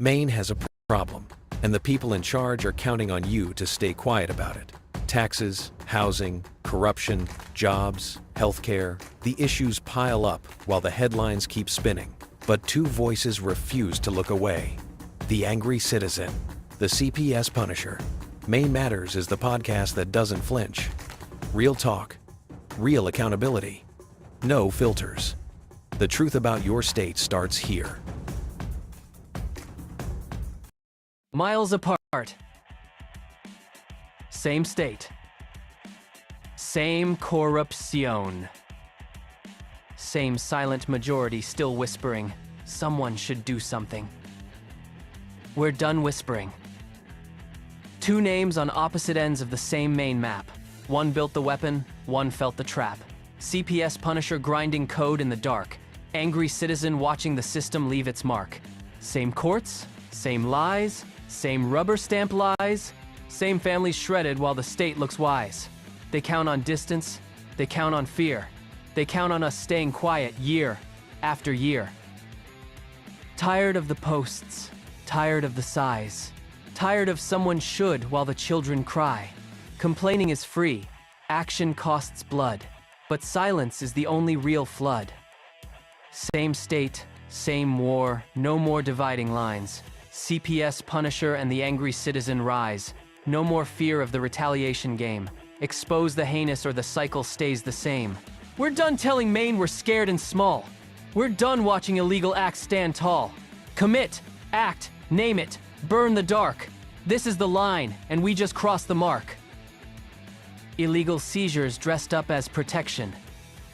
Maine has a problem, and the people in charge are counting on you to stay quiet about it. Taxes, housing, corruption, jobs, healthcare, the issues pile up while the headlines keep spinning. But two voices refuse to look away. The Angry Citizen, the CPS Punisher. Maine Matters is the podcast that doesn't flinch. Real talk, real accountability, no filters. The truth about your state starts here. Miles apart. Same state. Same corruption. Same silent majority still whispering, someone should do something. We're done whispering. Two names on opposite ends of the same Maine map. One built the weapon, one felt the trap. CPS Punisher grinding code in the dark. Angry citizen watching the system leave its mark. Same courts, same lies, same rubber stamp lies, same families shredded while the state looks wise. They count on distance, they count on fear. They count on us staying quiet year after year. Tired of the posts, tired of the sighs, tired of someone should while the children cry. Complaining is free, action costs blood, but silence is the only real flood. Same state, same war, no more dividing lines. CPS Punisher and the Angry Citizen rise. No more fear of the retaliation game. Expose the heinous or the cycle stays the same. We're done telling Maine we're scared and small. We're done watching illegal acts stand tall. Commit, act, name it, burn the dark. This is the line, and we just crossed the mark. Illegal seizures dressed up as protection.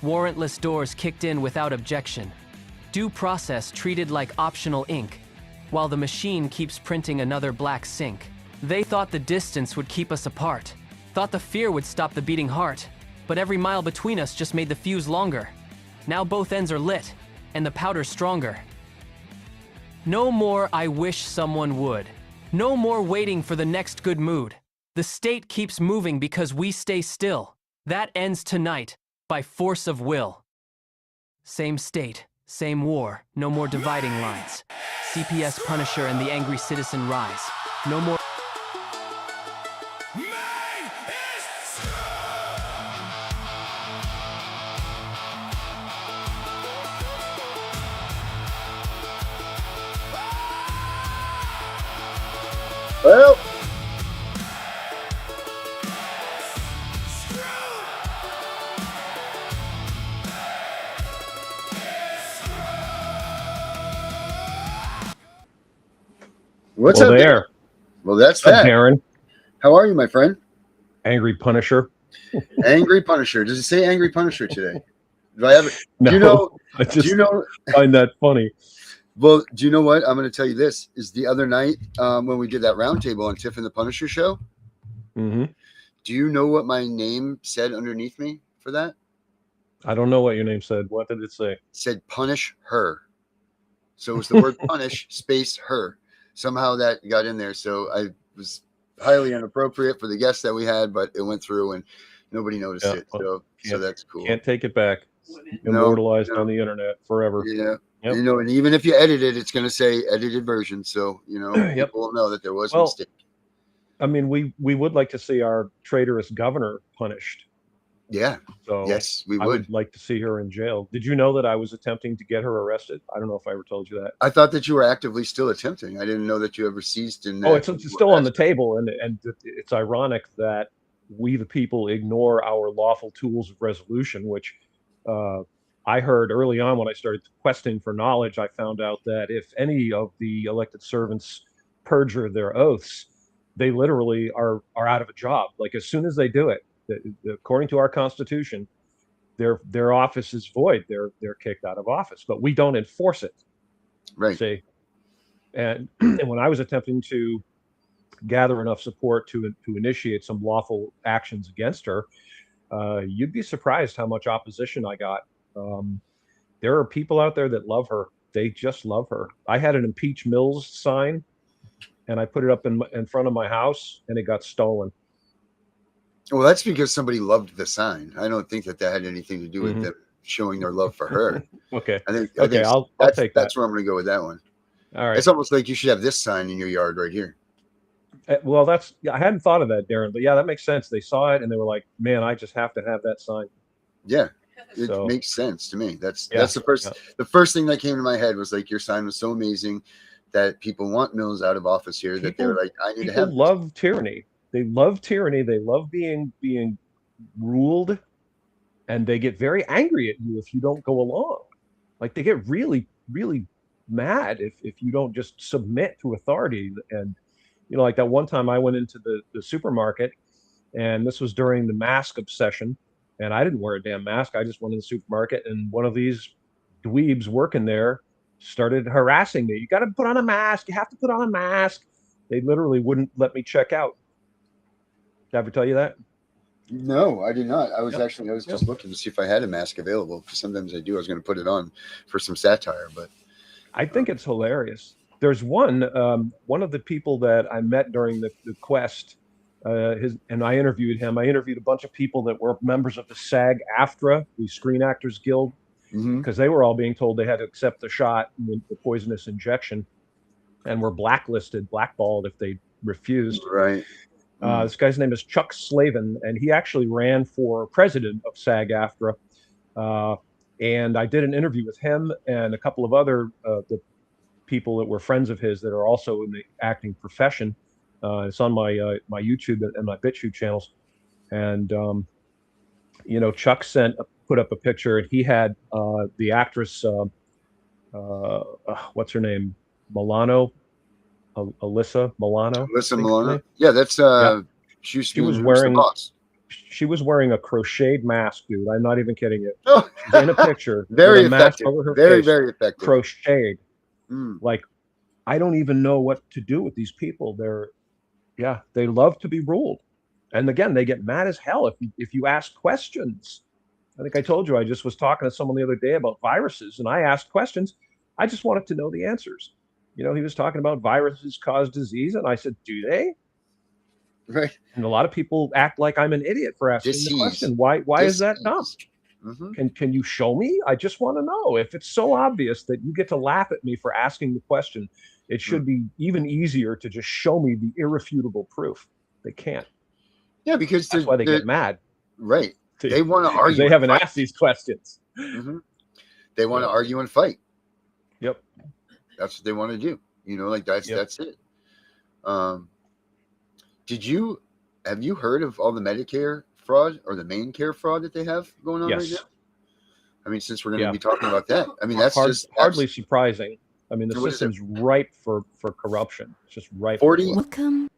Warrantless doors kicked in without objection. Due process treated like optional ink, while the machine keeps printing another black sink. They thought the distance would keep us apart, thought the fear would stop the beating heart, but every mile between us just made the fuse longer. Now both ends are lit, and the powder's stronger. No more I wish someone would. No more waiting for the next good mood. The state keeps moving because we stay still. That ends tonight, by force of will. Same state, same war, no more dividing lines. CPS Punisher and the Angry Citizen rise. No more. Well, what's up there? Well, that's What's up, that. Darren? How are you, my friend? Angry Punisher. Angry Punisher. Does it say Angry Punisher today? Do I ever? No, do you know? I just Do you know? find that funny. Well, do you know what? I'm going to tell you this. Is the other night when we did that roundtable on Tiff and the Punisher show. Mm-hmm. Do you know what my name said underneath me for that? I don't know what your name said. What did it say? It said punish her. So it was the word punish space her. Somehow that got in there. So I was highly inappropriate for the guests that we had, but it went through and nobody noticed it. So that's cool. Can't take it back. No, Immortalized no. on the internet forever. Yeah. Yep. You know, and even if you edit it, it's going to say edited version. So, you know, Yep. people will know that there was a Well, mistake. I mean, we would like to see our traitorous governor punished. Yeah. So Yes, we I would. would like to see her in jail. Did you know that I was attempting to get her arrested? I don't know if I ever told you that. I thought that you were actively still attempting. I didn't know that you ever ceased in that. Oh, it's still on the table, and it's ironic that we, the people, ignore our lawful tools of resolution, which I heard early on when I started questing for knowledge. I found out that if any of the elected servants perjure their oaths, they literally are out of a job. Like as soon as they do it, according to our Constitution, their office is void. They're kicked out of office, but we don't enforce it. Right. See, and when I was attempting to gather enough support to initiate some lawful actions against her, you'd be surprised how much opposition I got. There are people out there that love her. They just love her. I had an Impeach Mills sign, and I put it up in front of my house, and it got stolen. Well, that's because somebody loved the sign. I don't think that had anything to do with them showing their love for her. Okay. I think I'll take that. that's where I'm going to go with that one. All right. It's almost like you should have this sign in your yard right here. Well, I hadn't thought of that, Darren, but yeah, that makes sense. They saw it and they were like, "Man, I just have to have that sign." Yeah, it So, makes sense to me. That's yeah, the first thing that came to my head was like, your sign was so amazing that people want Mills out of office here, that they were like, I need to have people love tyranny. They love tyranny. They love being ruled, and they get very angry at you if you don't go along. Like they get really, really mad if you don't just submit to authority. And like that one time I went into the supermarket, and this was during the mask obsession, and I didn't wear a damn mask. I just went in the supermarket, and one of these dweebs working there started harassing me. You got to put on a mask. You have to put on a mask. They literally wouldn't let me check out. Did I ever tell you that? No, I did not. I was Yep. just looking to see if I had a mask available, because sometimes I do. I was going to put it on for some satire, but I think it's hilarious. There's one of the people that I met during the quest, and I interviewed him. I interviewed a bunch of people that were members of the SAG-AFTRA, the Screen Actors Guild, because they were all being told they had to accept the shot, the poisonous injection, and were blackballed if they refused. right. This guy's name is Chuck Slavin, and he actually ran for president of SAG-AFTRA. And I did an interview with him and a couple of other the people that were friends of his that are also in the acting profession. It's on my my YouTube and my BitChute channels. And Chuck put up a picture, and he had the actress, what's her name, Milano. Alyssa Milano. Alyssa Milano. Yeah, that's she was wearing the boss. She was wearing a crocheted mask, dude. I'm not even kidding you. Oh. She's in a picture. Very with a mask effective. over her Very, face, very effective. crocheted. Like, I don't even know what to do with these people. They love to be ruled. And again, they get mad as hell if you ask questions. I think I told you, I just was talking to someone the other day about viruses, and I asked questions. I just wanted to know the answers. He was talking about viruses cause disease, and I said, do they? Right. And a lot of people act like I'm an idiot for asking the question. Why is that dumb? Can you show me? I just want to know. If it's so obvious that you get to laugh at me for asking the question, it should be even easier to just show me the irrefutable proof. They can't. Yeah, because that's why they get mad. Right. They want to argue. They haven't asked these questions. They want to argue and fight. Yep. That's what they want to do. That's it. Have you heard of all the Medicare fraud or the Maine Care fraud that they have going on right now? I mean, since we're going to be talking about that, I mean, that's hardly surprising. I mean, the system's ripe for corruption. It's just ripe. Welcome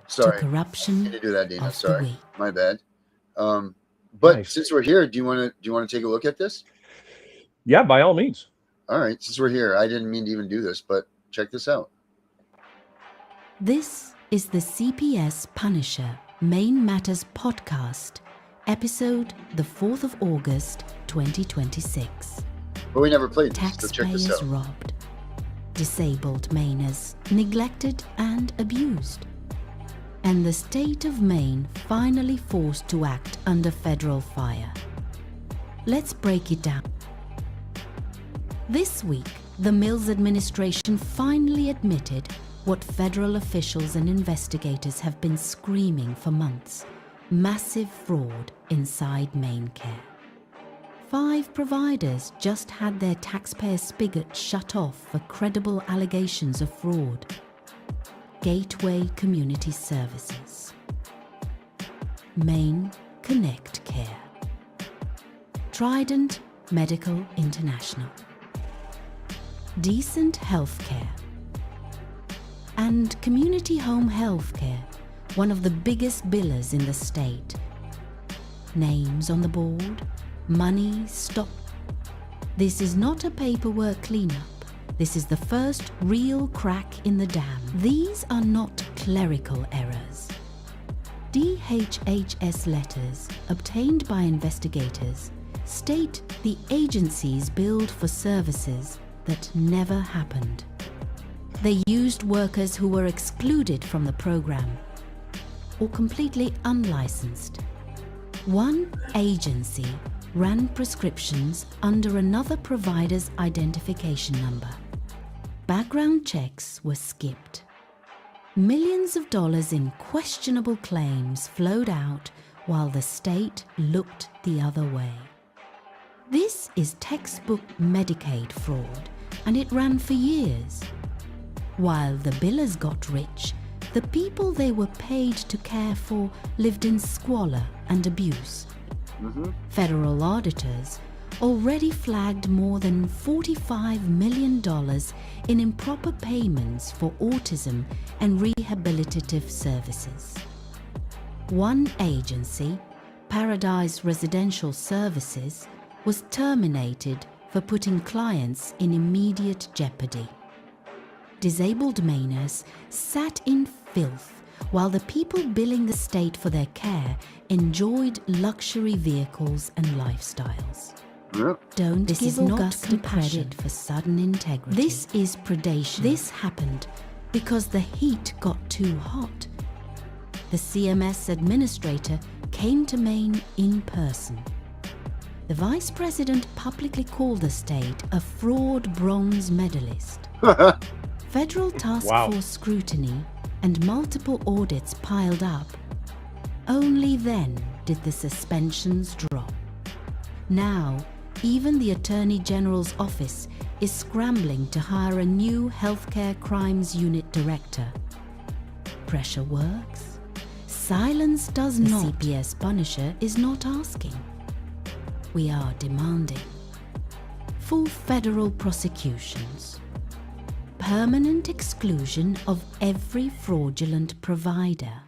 sorry. to Corruption. I didn't do that, Dana. Of the Sorry, week. my bad. But Nice. since we're here, do you want to take a look at this? Yeah, by all means. All right, since we're here, I didn't mean to even do this, but check this out. This is the CPS Punisher Maine Matters podcast, episode the 4th of August, 2026. But we never played this, so check this Taxpayers out. robbed. Disabled Mainers neglected and abused. And the state of Maine finally forced to act under federal fire. Let's break it down. This week, the Mills administration finally admitted what federal officials and investigators have been screaming for months: massive fraud inside Maine Care. 5 providers just had their taxpayer spigot shut off for credible allegations of fraud. Gateway Community Services, Maine Connect Care, Trident Medical International, Decent Healthcare, and Community Home Healthcare, one of the biggest billers in the state. Names on the board, money stopped. This is not a paperwork cleanup. This is the first real crack in the dam. These are not clerical errors. DHHS letters obtained by investigators state the agencies billed for services that never happened. They used workers who were excluded from the program or completely unlicensed. One agency ran prescriptions under another provider's identification number. Background checks were skipped. Millions of dollars in questionable claims flowed out while the state looked the other way. This is textbook Medicaid fraud, and it ran for years. While the billers got rich, the people they were paid to care for lived in squalor and abuse. Federal auditors already flagged more than $45 million in improper payments for autism and rehabilitative services. One agency, Paradise Residential Services, was terminated for putting clients in immediate jeopardy. Disabled Mainers sat in filth while the people billing the state for their care enjoyed luxury vehicles and lifestyles. Don't this give is not Augustine credit for sudden integrity. This is predation. This happened because the heat got too hot. The CMS administrator came to Maine in person. The vice president publicly called the state a fraud bronze medalist. Federal task force scrutiny and multiple audits piled up. Only then did the suspensions drop. Now, even the Attorney General's office is scrambling to hire a new healthcare crimes unit director. Pressure works. Silence does not. The CPS Punisher is not asking. We are demanding full federal prosecutions, permanent exclusion of every fraudulent provider,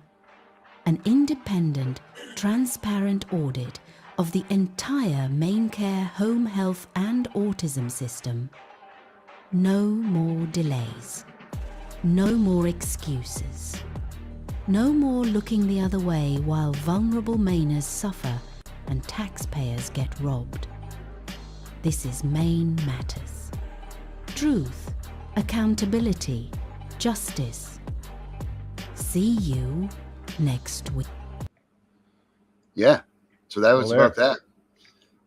an independent, transparent audit of the entire Maine Care home health and autism system. No more delays. No more excuses. No more looking the other way while vulnerable Mainers suffer and taxpayers get robbed. This is Maine Matters. Truth, accountability, justice. See you next week. Yeah. So that was about that.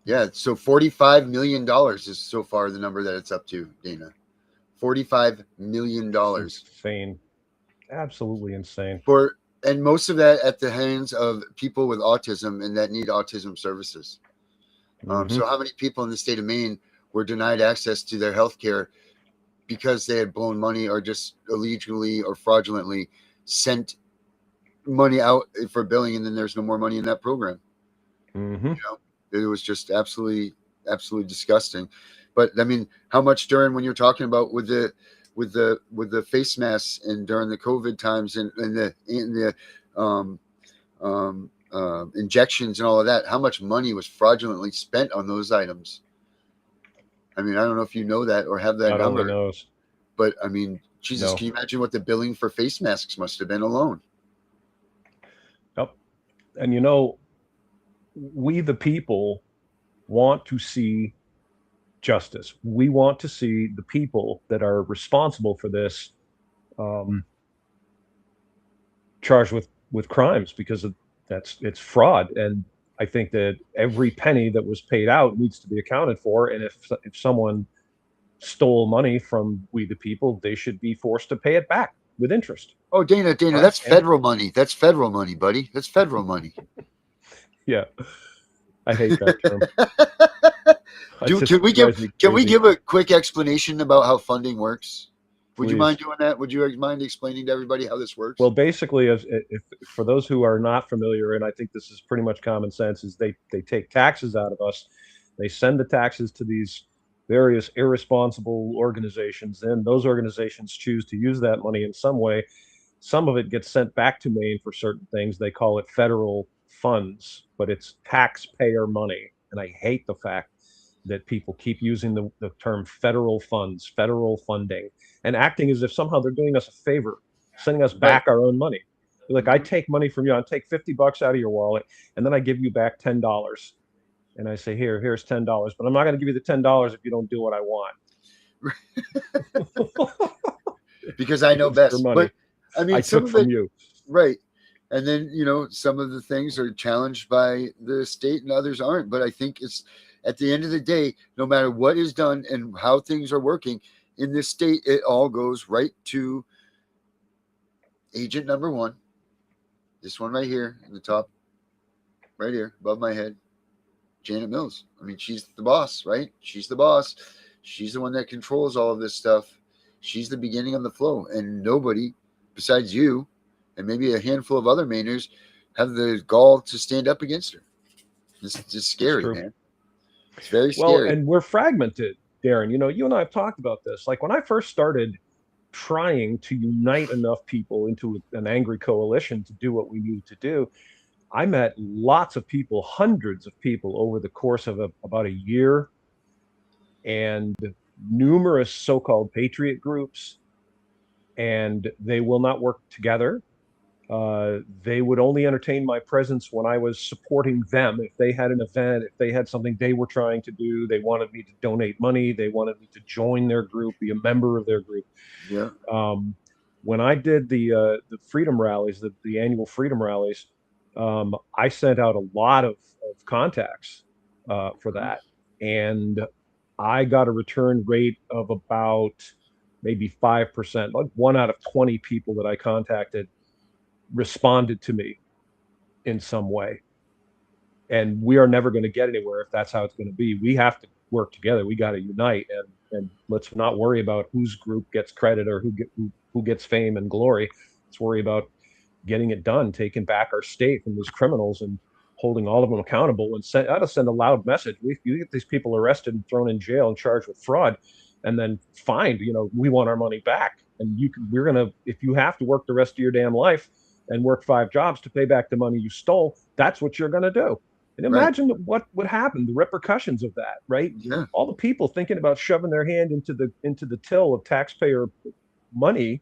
Yeah. So $45 million is so far the number that it's up to, Dana. $45 million. Insane. Absolutely insane. And most of that at the hands of people with autism and that need autism services. So how many people in the state of Maine were denied access to their health care because they had blown money or just illegally or fraudulently sent money out for billing, and then there's no more money in that program. You know, it was just absolutely disgusting. But I mean, how much during when you're talking about with the face masks and during the COVID times and the injections and all of that, how much money was fraudulently spent on those items? I mean, I don't know if you know that or have that number. Knows. But I mean, Jesus, Can you imagine what the billing for face masks must have been alone? Yep. And you know, we the people want to see justice. We want to see the people that are responsible for this charged with crimes, because it's fraud. And I think that every penny that was paid out needs to be accounted for. And if someone stole money from we the people, they should be forced to pay it back with interest. Oh, Dana, that's federal money. That's federal money, buddy. That's federal money. Yeah, I hate that term. Can we give a quick explanation about how funding works? Would you mind doing that? Would you mind explaining to everybody how this works? Well, basically, if for those who are not familiar, and I think this is pretty much common sense, is they take taxes out of us. They send the taxes to these various irresponsible organizations, and those organizations choose to use that money in some way. Some of it gets sent back to Maine for certain things. They call it federal funds, but it's taxpayer money. And I hate the fact that people keep using the term federal funds, federal funding, and acting as if somehow they're doing us a favor, sending us back our own money. Like, I take money from you, I take $50 out of your wallet, and then I give you back $10. And I say, here's $10, but I'm not going to give you the $10 if you don't do what I want. Because I know best. But I mean, I took from you. Right. And then, you know, some of the things are challenged by the state and others aren't. But I think it's at the end of the day, no matter what is done and how things are working, in this state, it all goes right to agent number one. This one right here in the top, right here above my head, Janet Mills. I mean, she's the boss, right? She's the boss. She's the one that controls all of this stuff. She's the beginning of the flow, and nobody besides you and maybe a handful of other Mainers have the gall to stand up against her. It's just scary, man. It's very scary. Well, and we're fragmented, Darren. You know, you and I have talked about this. Like when I first started trying to unite enough people into an angry coalition to do what we needed to do, I met lots of people, hundreds of people over the course of about a year, and numerous so-called patriot groups, and they will not work together. They would only entertain my presence when I was supporting them. If they had an event, if they had something they were trying to do, they wanted me to donate money, they wanted me to join their group, be a member of their group. Yeah. When I did the freedom rallies, the annual freedom rallies, I sent out a lot of contacts for that, and I got a return rate of about maybe 5%. Like 1 out of 20 people that I contacted responded to me in some way. And we are never going to get anywhere if that's how it's going to be. We have to work together. We got to unite, and let's not worry about whose group gets credit or who gets fame and glory. Let's worry about getting it done, taking back our state from these criminals and holding all of them accountable, and send a loud message. You get these people arrested and thrown in jail and charged with fraud, and then fined. You know, we want our money back. And if you have to work the rest of your damn life and work 5 jobs to pay back the money you stole, that's what you're going to do. And imagine what would happen, the repercussions of that, right? Yeah. All the people thinking about shoving their hand into the till of taxpayer money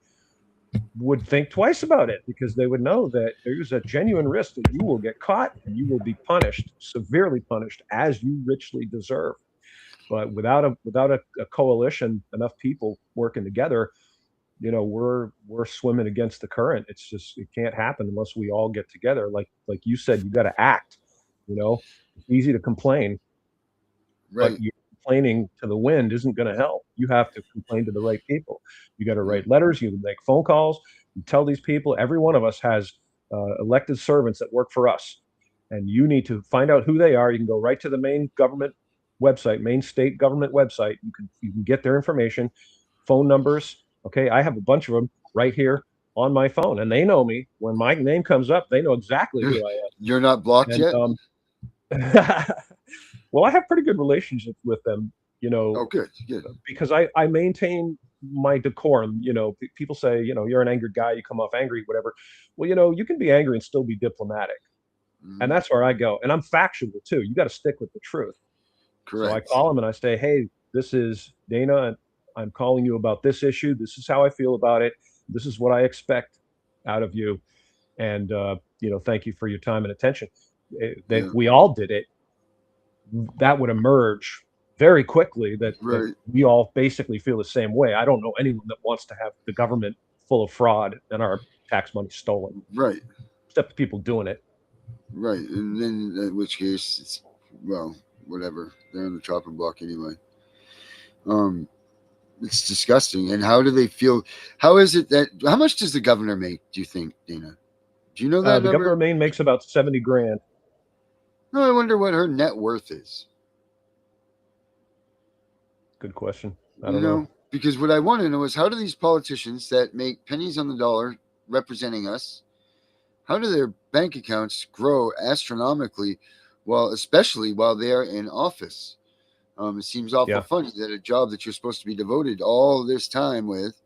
would think twice about it, because they would know that there's a genuine risk that you will get caught and you will be punished, severely punished, as you richly deserve. But without a coalition, enough people working together, you know, we're swimming against the current. It can't happen unless we all get together. Like you said, you got to act. You know, it's easy to complain, Right. but you're complaining to the wind isn't going to help. You have to complain to the right people. You got to write letters. You make phone calls. You tell these people. Every one of us has elected servants that work for us, and you need to find out who they are. You can go right to the Maine government website, Maine state government website. You can get their information, phone numbers. Okay, I have a bunch of them right here on my phone, and they know me. When my name comes up, they know exactly who I am. You're not blocked yet? Well, I have pretty good relationships with them, you know. Oh, good. Because I maintain my decorum. You know, people say, you know, you're an angry guy, you come off angry, whatever. Well, you know, you can be angry and still be diplomatic. And that's where I go. And I'm factual too. You got to stick with the truth. Correct. So I call them and I say, hey, this is Dana, and I'm calling you about this issue. This is how I feel about it. This is what I expect out of you. And, you know, thank you for your time and attention. We all did it. That would emerge very quickly that we all basically feel the same way. I don't know anyone that wants to have the government full of fraud and our tax money stolen. Right. Except the people doing it. Right. And then in which case it's, well, whatever. They're on the chopping block anyway. It's disgusting. And how do they feel? How is it that, how much does the governor make, do you think, Dana? Do you know that the governor of Maine makes about $70,000. No, I wonder what her net worth is. Good question. I don't know. Because what I want to know is, how do these politicians that make pennies on the dollar representing us, how do their bank accounts grow astronomically, especially while they're in office? It seems awful funny that a job that you're supposed to be devoted all this time with,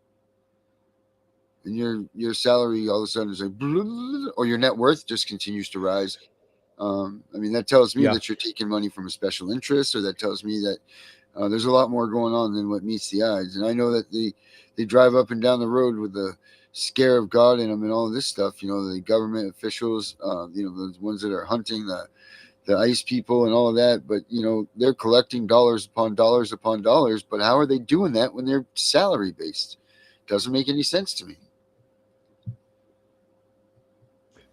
and your salary all of a sudden is like, blah, blah, blah, or your net worth just continues to rise. I mean, that tells me that you're taking money from a special interest, or that tells me that there's a lot more going on than what meets the eyes. And I know that they drive up and down the road with the scare of God in them and all this stuff. You know, the government officials, you know, the ones that are hunting the ICE people and all of that. But, you know, they're collecting dollars upon dollars upon dollars. But how are they doing that when they're salary based? Doesn't make any sense to me.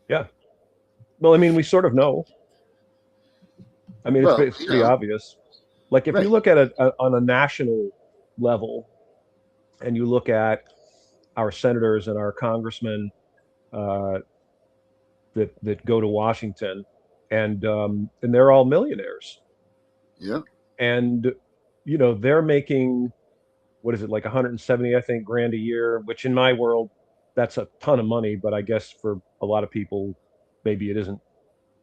Yeah. Well, I mean, we sort of know. I mean, it's pretty obvious. Like if you look at it on a national level, and you look at our senators and our congressmen uh, that go to Washington, and they're all millionaires, Yep. and they're making, what is it, like 170, I think, grand a year, which in my world, that's a ton of money, but I guess for a lot of people, maybe it isn't.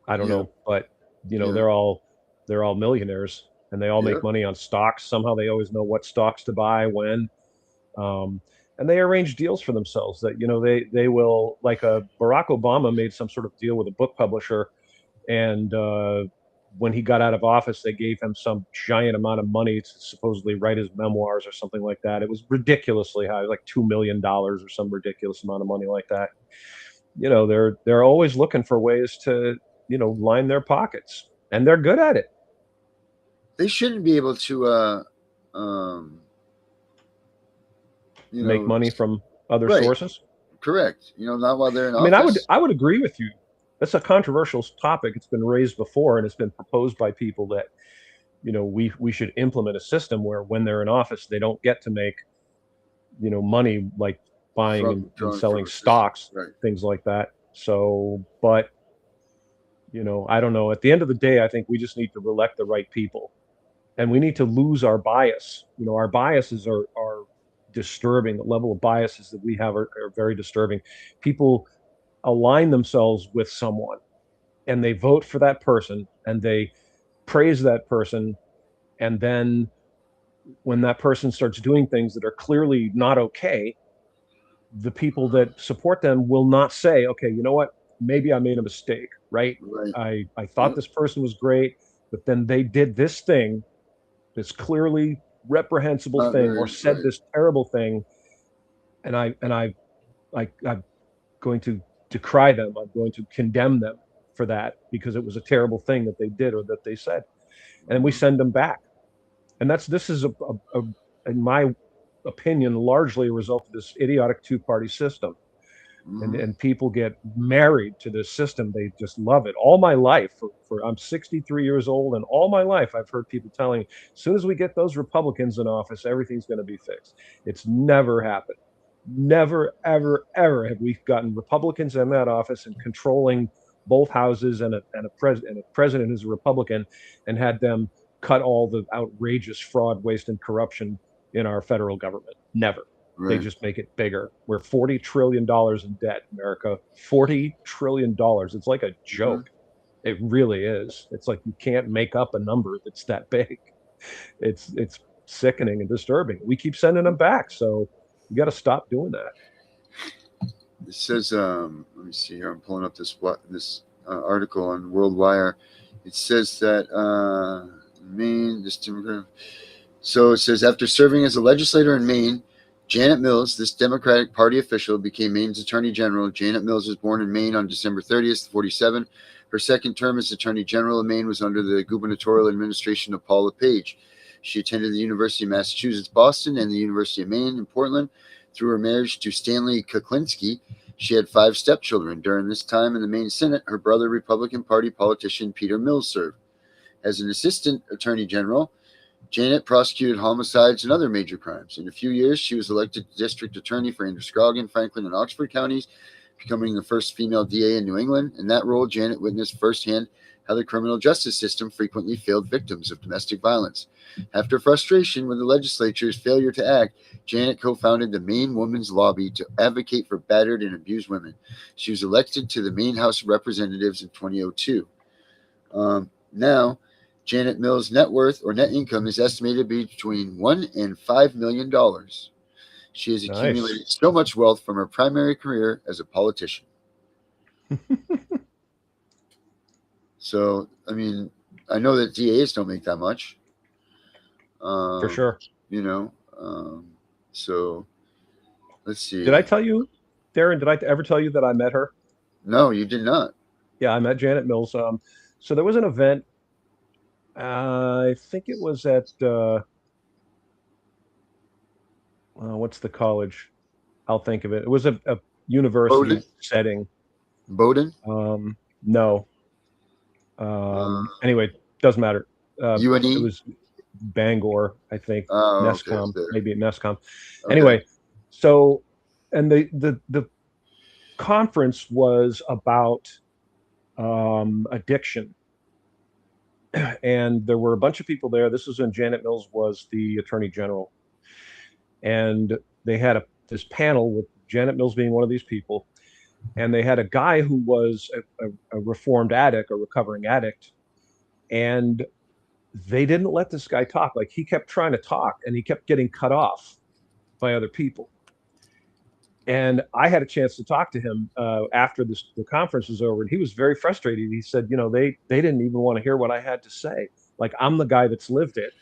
I don't Yeah. know, but Yeah. they're all millionaires, and they all Yep. make money on stocks. Somehow they always know what stocks to buy when, um, and they arrange deals for themselves that they will, like, Barack Obama made some sort of deal with a book publisher, and when he got out of office, they gave him some giant amount of money to supposedly write his memoirs or something like that. It was ridiculously high, like $2 million or some ridiculous amount of money like that. They're always looking for ways to line their pockets, and they're good at it. They shouldn't be able to, um, Make money from other right. sources. Correct. Not while they're in I mean, office. I would agree with you. That's a controversial topic. It's been raised before, and it's been proposed by people that we should implement a system where when they're in office, they don't get to make money, like buying From and drawing from selling a system. stocks, Right. things like that. So, but I don't know. At the end of the day, I think we just need to elect the right people, and we need to lose our bias. Our biases are disturbing. The level of biases that we have are very disturbing. People align themselves with someone, and they vote for that person, and they praise that person, and then when that person starts doing things that are clearly not okay, the people that support them will not say, okay, you know what, maybe I made a mistake, right? Right. I thought Yep. this person was great, but then they did this thing, this clearly reprehensible Not thing, very or said right. this terrible thing, and I'm going to decry them. I'm going to condemn them for that because it was a terrible thing that they did or that they said, and we send them back. And this is in my opinion, largely a result of this idiotic two-party system. Mm-hmm. And people get married to this system. They just love it. All my life, for I'm 63 years old, and all my life I've heard people telling me, as soon as we get those Republicans in office, everything's going to be fixed. It's never happened. Never, ever, ever have we gotten Republicans in that office and controlling both houses, and a president who's a Republican, and had them cut all the outrageous fraud, waste, and corruption in our federal government. Never. They Right. just make it bigger. We're $40 trillion in debt, America. $40 trillion. It's like a Mm-hmm. joke. It really is. It's like you can't make up a number that's that big. It's sickening and disturbing. We keep sending them back, so you got to stop doing that. It says, let me see here. I'm pulling up this article on World Wire. It says that Maine, this Democrat. So it says, after serving as a legislator in Maine, Janet Mills, this Democratic Party official, became Maine's Attorney General. Janet Mills was born in Maine on December 30th, 47. Her second term as Attorney General of Maine was under the gubernatorial administration of Paul LePage. She attended the University of Massachusetts, Boston, and the University of Maine in Portland. Through her marriage to Stanley Kuklinski, she had 5 stepchildren. During this time in the Maine Senate, her brother, Republican Party politician Peter Mills, served. As an assistant attorney general, Janet prosecuted homicides and other major crimes. In a few years, she was elected district attorney for Androscoggin, Franklin, and Oxford counties, becoming the first female DA in New England. In that role, Janet witnessed firsthand how the criminal justice system frequently failed victims of domestic violence. After frustration with the legislature's failure to act, Janet co-founded the Maine Women's Lobby to advocate for battered and abused women. She was elected to the Maine House of Representatives in 2002. Now, Janet Mills' net worth or net income is estimated to be between $1 and $5 million. She has accumulated so much wealth from her primary career as a politician. So, I mean, I know that DAs don't make that much. For sure. So let's see. Did I tell you, Darren, did I ever tell you that I met her? No, you did not. Yeah, I met Janet Mills. So there was an event, I think it was at, what's the college? I'll think of it. It was a university Bowdoin? setting. Bowdoin? No. Anyway, doesn't matter. UNE? It was Bangor, I think. Oh, okay, it's NESCOM, there. maybe at NESCOM. Okay. Anyway, so, and the conference was about addiction. And there were a bunch of people there. This was when Janet Mills was the Attorney General. And they had this panel with Janet Mills being one of these people. And they had a guy who was a reformed addict, a recovering addict. And they didn't let this guy talk. Like, he kept trying to talk and he kept getting cut off by other people. And I had a chance to talk to him after the conference was over, and he was very frustrated. He said, they didn't even want to hear what I had to say. Like, I'm the guy that's lived it.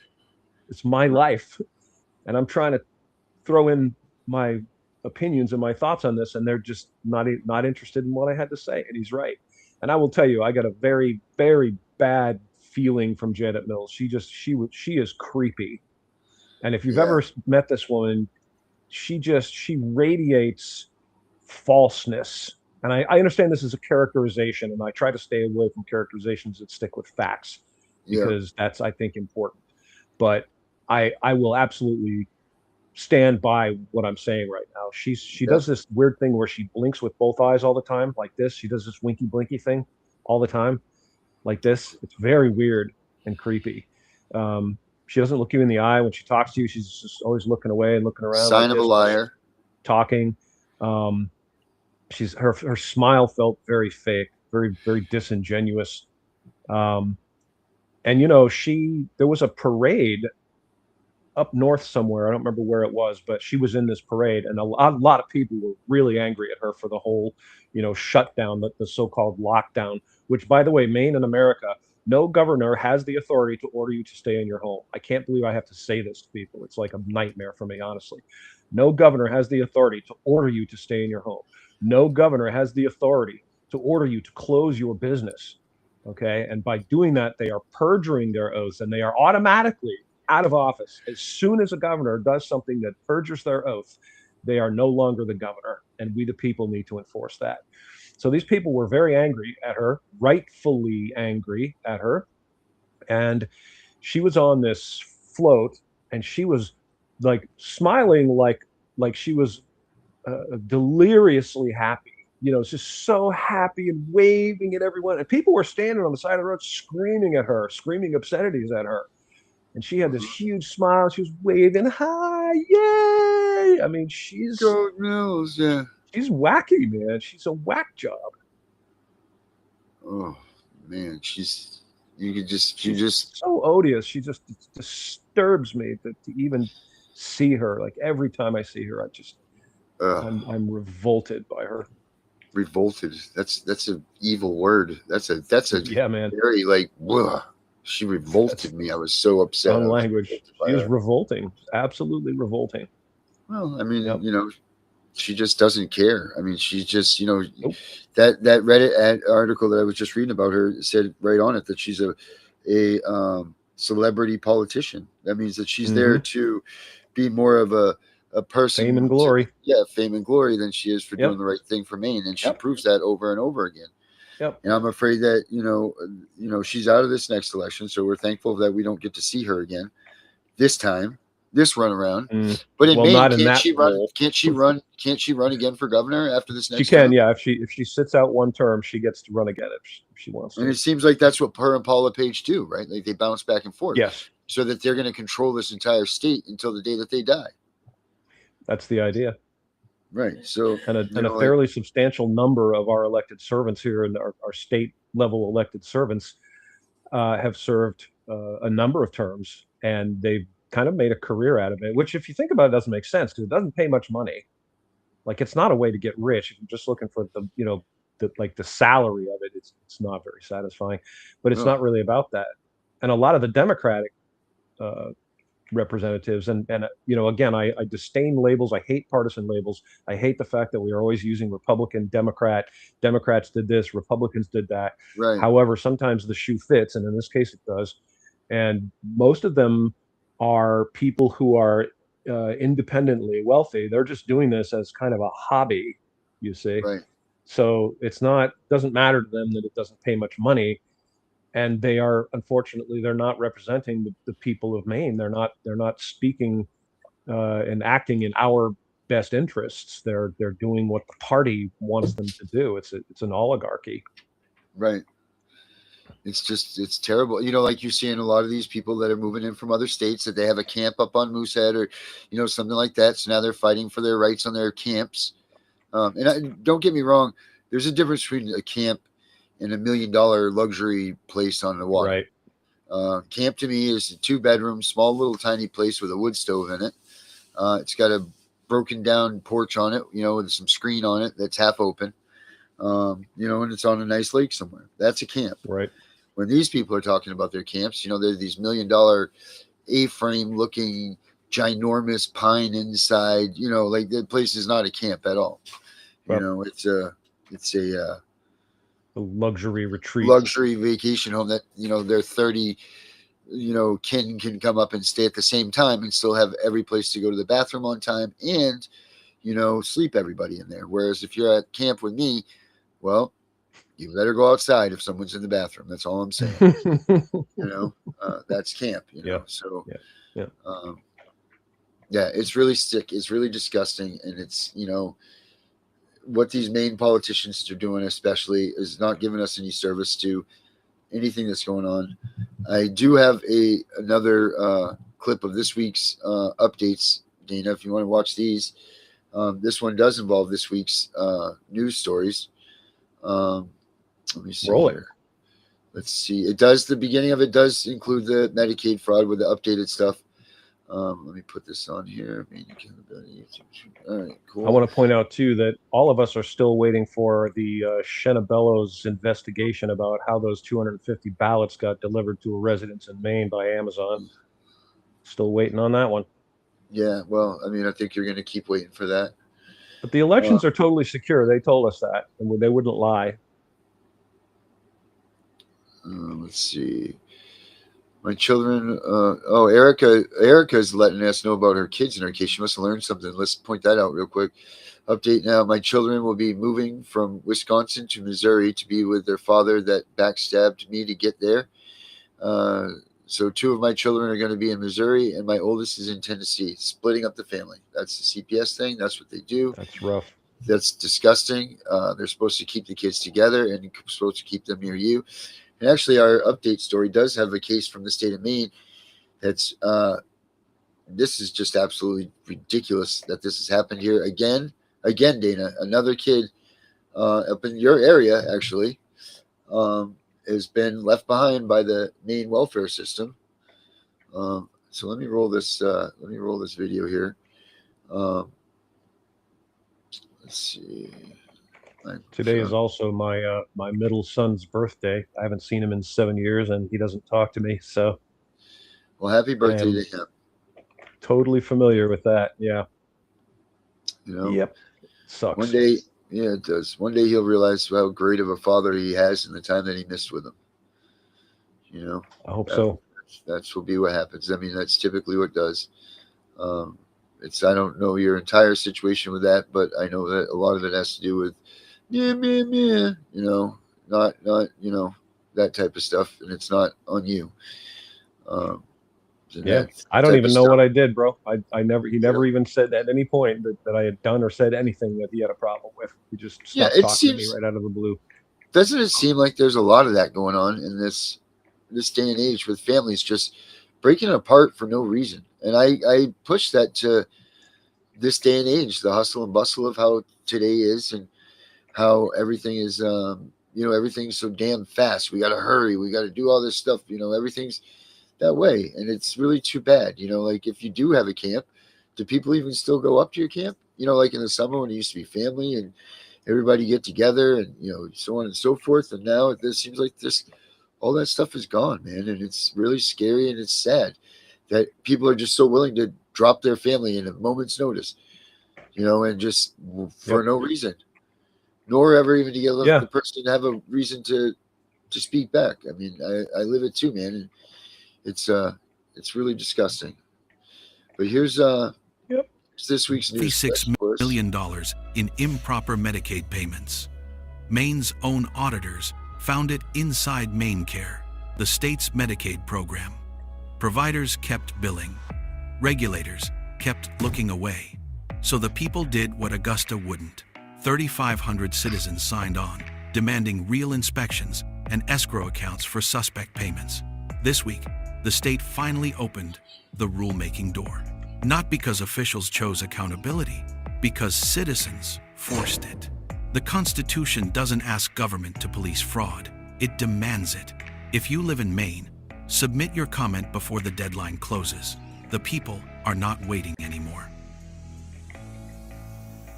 It's my life, and I'm trying to throw in my opinions and my thoughts on this, and they're just not interested in what I had to say. And he's right. And I will tell you, I got a very, very bad feeling from Janet Mills. She is creepy. And if you've ever met this woman, she radiates falseness. And I understand this is a characterization, and I try to stay away from characterizations that stick with facts, because that's, I think, important. But I will absolutely stand by what I'm saying right now. She does this weird thing where she blinks with both eyes all the time, like this. She does this winky blinky thing all the time, like this. It's very weird and creepy. She doesn't look you in the eye when she talks to you. She's just always looking away and looking around. Sign of a liar. Talking. Her smile felt very fake, very, very disingenuous. And there was a parade up north somewhere. I don't remember where it was, but she was in this parade, and a lot of people were really angry at her for the whole, shutdown, the so-called lockdown, which, by the way, Maine and America, no governor has the authority to order you to stay in your home. I can't believe I have to say this to people. It's like a nightmare for me, honestly. No governor has the authority to order you to stay in your home. No governor has the authority to order you to close your business. Okay. And by doing that, they are perjuring their oaths, and they are automatically out of office. As soon as a governor does something that perjures their oath, they are no longer the governor. And we, the people, need to enforce that. So these people were very angry at her, rightfully angry at her. And she was on this float, and she was like smiling, like she was deliriously happy. Just so happy and waving at everyone. And people were standing on the side of the road screaming at her, screaming obscenities at her. And she had this huge smile. She was waving, hi, yay! I mean, she's she's wacky, man. She's a whack job. Oh man, she's so odious. She just disturbs me to even see her. Like, every time I see her, I'm revolted by her. Revolted. That's an evil word. That's a yeah, man. Very she revolted me. I was so upset. Strong language. She was revolting. Absolutely revolting. Well, I mean, she just doesn't care. I mean, she's just, that Reddit article that I was just reading about her said right on it that she's a celebrity politician. That means that she's there to be more of a person. Fame and glory. Fame and glory than she is for doing the right thing for Maine. And she proves that over and over again. Yep. And I'm afraid that, she's out of this next election. So we're thankful that we don't get to see her again this time, this run around. But in Maine, can't she run again for governor after this next She can, term? yeah. If she sits out one term, she gets to run again if she wants to. And it seems like that's what her and Paula Page do, right? Like, they bounce back and forth. Yes. So that they're going to control this entire state until the day that they die. That's the idea. Right. So, and a fairly substantial number of our elected servants here, and our state level elected servants have served a number of terms, and they've kind of made a career out of it, which, if you think about it, doesn't make sense, because it doesn't pay much money. Like, it's not a way to get rich. If you're just looking for the salary of it, it's not very satisfying, but it's not really about that. And a lot of the Democratic representatives, and again, I disdain labels. I hate partisan labels. I hate the fact that we are always using Republican, Democrat. Democrats did this, Republicans did that. Right. However, sometimes the shoe fits, and in this case it does. And most of them are people who are independently wealthy. They're just doing this as kind of a hobby, you see. Right. So doesn't matter to them that it doesn't pay much money. and they are, unfortunately, they're not representing the people of Maine. They're not speaking and acting in our best interests. They're doing what the party wants them to do. It's an oligarchy. Right. It's terrible. Like you're seeing a lot of these people that are moving in from other states that they have a camp up on Moosehead or, something like that. So now they're fighting for their rights on their camps. Don't get me wrong. There's a difference between a camp and $1 million luxury place on the water. Right. Camp to me is a 2-bedroom, small little tiny place with a wood stove in it. It's got a broken down porch on it, with some screen on it that's half open. And it's on a nice lake somewhere. That's a camp. Right. When these people are talking about their camps, they're these $1 million A-frame looking ginormous pine inside, like the place is not a camp at all. Well, It's a luxury retreat, luxury vacation home that, they're 30, kin can come up and stay at the same time and still have every place to go to the bathroom on time and, sleep everybody in there. Whereas if you're at camp with me, well, you better go outside if someone's in the bathroom. That's all I'm saying. That's camp, Yeah. So, Yeah. it's really sick. It's really disgusting. And it's, what these Maine politicians are doing, especially, is not giving us any service to anything that's going on. I do have another clip of this week's updates, Dana, if you want to watch these. This one does involve this week's news stories. Let me see. Roll it. Here. Let's see. It does. The beginning of it does include the Medicaid fraud with the updated stuff. Let me put this on here. All right, cool. I want to point out too that all of us are still waiting for the Shenabello's investigation about how those 250 ballots got delivered to a residence in Maine by Amazon. Still waiting on that one. Yeah, well, I think you're going to keep waiting for that. But the elections are totally secure. They told us that, and they wouldn't lie. Let's see. My children. Erica's letting us know about her kids in her case. She must have learned something. Let's point that out real quick. Update now. My children will be moving from Wisconsin to Missouri to be with their father that backstabbed me to get there. So 2 of my children are going to be in Missouri, and my oldest is in Tennessee, splitting up the family. That's the CPS thing. That's what they do. That's rough. That's disgusting. They're supposed to keep the kids together and supposed to keep them near you. And actually, our update story does have a case from the state of Maine that's this is just absolutely ridiculous that this has happened here again, Dana. Another kid up in your area actually has been left behind by the Maine welfare system. So let me roll this video here. Let's see. Today is also my middle son's birthday. I haven't seen him in 7 years, and he doesn't talk to me. So, well, happy birthday to him. Totally familiar with that. Yeah. Yep. Sucks. One day, yeah, it does. One day he'll realize how great of a father he has in the time that he missed with him. I hope so. That's will be what happens. That's typically what does. I don't know your entire situation with that, but I know that a lot of it has to do with not that type of stuff, and it's not on you. Yeah, I don't even know what I did, bro. He never even said at any point that I had done or said anything that he had a problem with. He just stopped talking to me right out of the blue. Doesn't it seem like there's a lot of that going on in this day and age with families just breaking apart for no reason? And I push that to this day and age, the hustle and bustle of how today is and how everything is, everything's so damn fast. We got to hurry. We got to do all this stuff. Everything's that way. And it's really too bad. Like if you do have a camp, do people even still go up to your camp? Like in the summer when it used to be family and everybody get together and, so on and so forth. And now it seems like all that stuff is gone, man. And it's really scary and it's sad that people are just so willing to drop their family in a moment's notice, and just for no reason, nor ever even to get the person to have a reason to speak back. I live it too, man. And it's really disgusting. But here's this week's news. $56 million in improper Medicaid payments. Maine's own auditors found it inside MaineCare. the state's Medicaid program. Providers kept billing. Regulators kept looking away. So the people did what Augusta wouldn't. 3,500 citizens signed on, demanding real inspections and escrow accounts for suspect payments. This week, the state finally opened the rulemaking door. Not because officials chose accountability, because citizens forced it. The Constitution doesn't ask government to police fraud, it demands it. If you live in Maine, submit your comment before the deadline closes. The people are not waiting anymore.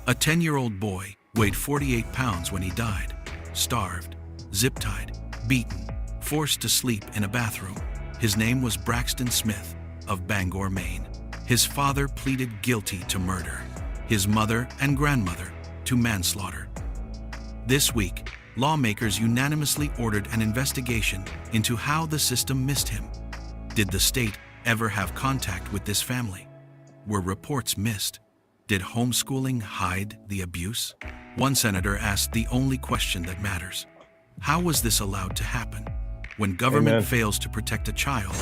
A 10-year-old boy weighed 48 pounds when he died, starved, zip-tied, beaten, forced to sleep in a bathroom. His name was Braxton Smith of Bangor, Maine. His father pleaded guilty to murder, his mother and grandmother to manslaughter. This week, lawmakers unanimously ordered an investigation into how the system missed him. Did the state ever have contact with this family? Were reports missed? Did homeschooling hide the abuse? One senator asked the only question that matters. How was this allowed to happen? When government fails to protect a child,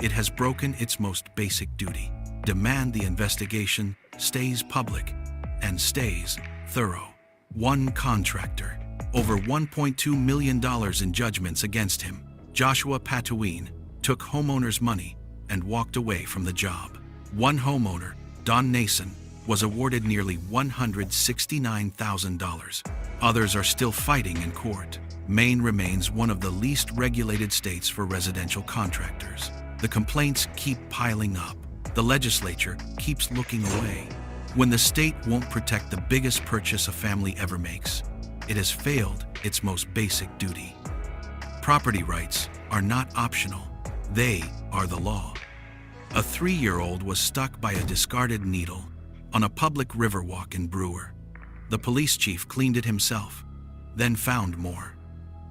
it has broken its most basic duty. Demand the investigation stays public and stays thorough. One contractor, over $1.2 million in judgments against him, Joshua Patouin, took homeowners' money and walked away from the job. One homeowner, Don Nason, was awarded nearly $169,000. Others are still fighting in court. Maine remains one of the least regulated states for residential contractors. The complaints keep piling up. The legislature keeps looking away. When the state won't protect the biggest purchase a family ever makes, it has failed its most basic duty. Property rights are not optional. They are the law. A 3-year-old was stuck by a discarded needle on a public riverwalk in Brewer. The police chief cleaned it himself, then found more.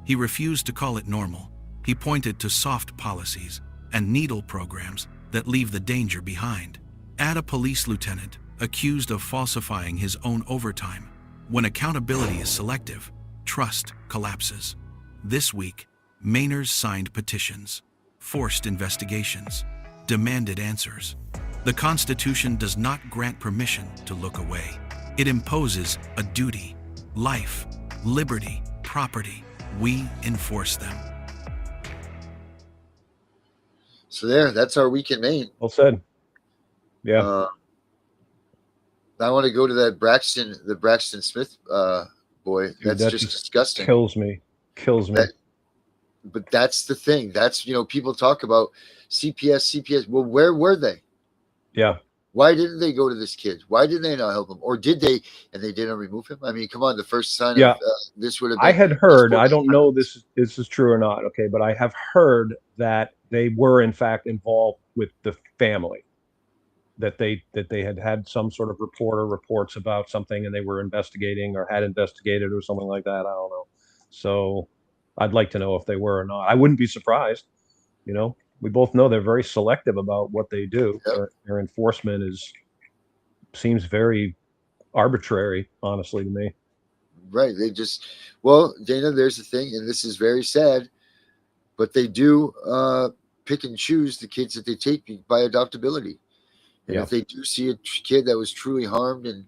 He refused to call it normal. He pointed to soft policies and needle programs that leave the danger behind. Add a police lieutenant accused of falsifying his own overtime. When accountability is selective, trust collapses. This week, Mainers signed petitions, forced investigations, demanded answers. The Constitution does not grant permission to look away. It imposes a duty. Life, liberty, property. We enforce them. So that's our week in Maine. Well said. Yeah. I want to go to the Braxton Smith boy. Dude, That's just disgusting. Kills me. But that's the thing. That's, people talk about CPS. Well, where were they? Yeah. Why didn't they go to this kid? Why did they not help him? Or did they, and they didn't remove him? I mean, come on, the first sign of this would have been. I had heard, I don't know this is true or not, okay, but I have heard that they were in fact involved with the family. That they had some sort of reports about something and they were investigating or had investigated or something like that. I don't know. So I'd like to know if they were or not. I wouldn't be surprised. We both know they're very selective about what they do. Yep. Their enforcement seems very arbitrary, honestly, to me. Right. They just, Dana, there's the thing, and this is very sad, but they do pick and choose the kids that they take by adoptability. And if they do see a kid that was truly harmed and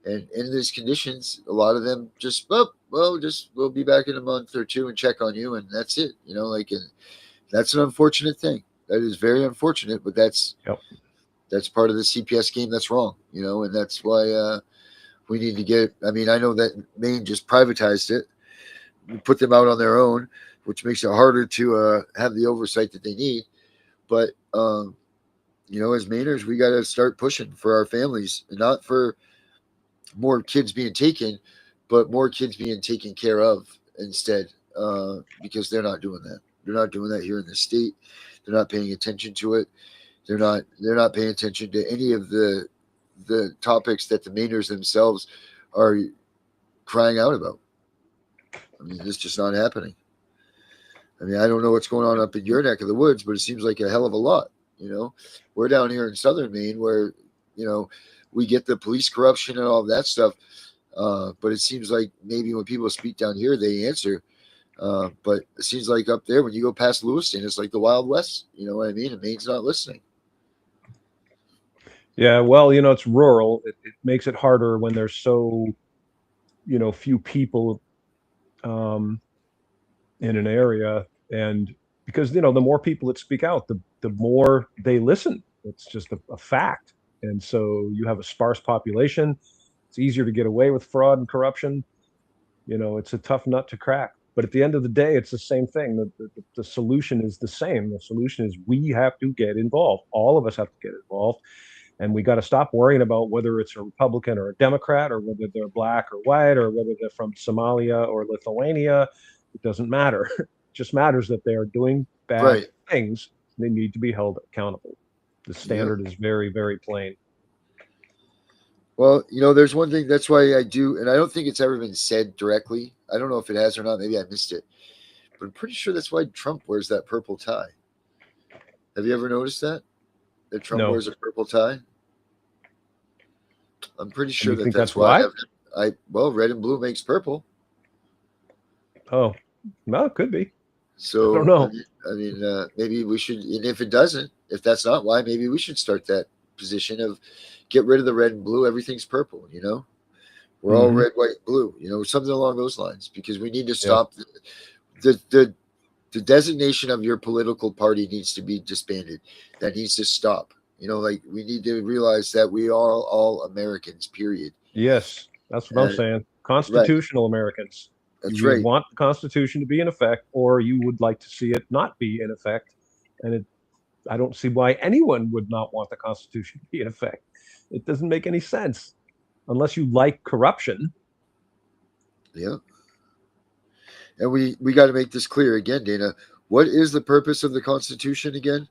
in these conditions, a lot of them just, we'll be back in a month or two and check on you, and that's it. And that's an unfortunate thing. That is very unfortunate, but that's part of the CPS game that's wrong, and that's why we need to get. I mean, I know that Maine just privatized it, put them out on their own, which makes it harder to have the oversight that they need. But as Mainers, we got to start pushing for our families, and not for more kids being taken, but more kids being taken care of instead, because they're not doing that. They're not doing that here in the state. They're not paying attention to it. They're not paying attention to any of the topics that the Mainers themselves are crying out about. I mean, it's just not happening. I mean, I don't know what's going on up in your neck of the woods, but it seems like a hell of a lot. We're down here in southern Maine where, we get the police corruption and all of that stuff. But it seems like maybe when people speak down here, they answer. But it seems like up there, when you go past Lewiston, it's like the Wild West. You know what I mean? And Maine's not listening. Yeah, well, it's rural. It makes it harder when there's so, few people um, in an area, and because the more people that speak out, the more they listen. It's just a fact. And so you have a sparse population. It's easier to get away with fraud and corruption. It's a tough nut to crack. But at the end of the day, it's the same thing. The solution is the same. The solution is we have to get involved. All of us have to get involved. And we got to stop worrying about whether it's a Republican or a Democrat, or whether they're black or white, or whether they're from Somalia or Lithuania. It doesn't matter. It just matters that they are doing bad things. They need to be held accountable. The standard is very, very plain. Well, there's one thing. That's why I do, and I don't think it's ever been said directly. I don't know if it has or not. Maybe I missed it. But I'm pretty sure that's why Trump wears that purple tie. Have you ever noticed that? That Trump wears a purple tie? I'm pretty sure that's why. Well, red and blue makes purple. Oh, well, it could be. So I don't know. I mean, maybe we should, and if it doesn't, if that's not why, maybe we should start that position of get rid of the red and blue. Everything's purple. We're all red, white, blue. Something along those lines, because we need to stop the designation of your political party needs to be disbanded. That needs to stop. Like we need to realize that we are all Americans, period. Yes, that's what I'm saying. Constitutional Americans. That's you right. Want the Constitution to be in effect, or you would like to see it not be in effect. And I don't see why anyone would not want the Constitution to be in effect. It doesn't make any sense unless you like corruption. Yeah. And we got to make this clear again, Dana. What is the purpose of the Constitution again?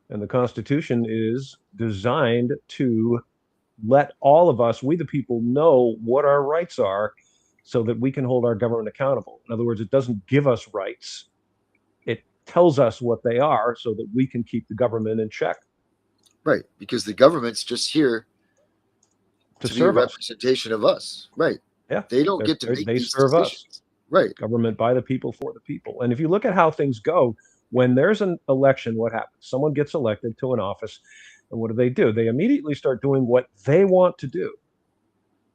And the Constitution is designed to let all of us, we the people, know what our rights are so that we can hold our government accountable. In other words, it doesn't give us rights. It tells us what they are so that we can keep the government in check. Right, because the government's just here to be a representation of us. Right. Yeah. They don't get to make these serve decisions. Us. Right. Government by the people, for the people. And if you look at how things go, when there's an election, what happens? Someone gets elected to an office, and what do? They immediately start doing what they want to do,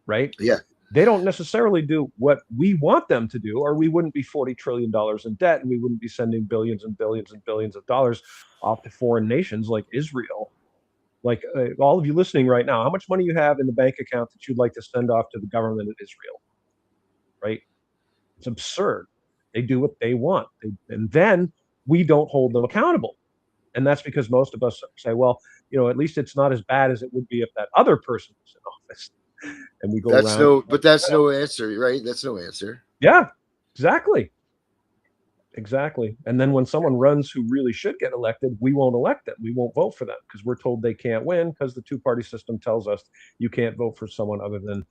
right? Yeah. They don't necessarily do what we want them to do, or we wouldn't be $40 trillion in debt, and we wouldn't be sending billions and billions and billions of dollars off to foreign nations like Israel. Like all of you listening right now, how much money you have in the bank account that you'd like to send off to the government of Israel, right? It's absurd. They do what they want. And then we don't hold them accountable. And that's because most of us say, well, at least it's not as bad as it would be if that other person was in office. And we go around. But that's no answer, right? That's no answer. Yeah, exactly. Exactly. And then when someone runs who really should get elected, we won't elect them. We won't vote for them because we're told they can't win because the two-party system tells us you can't vote for someone other than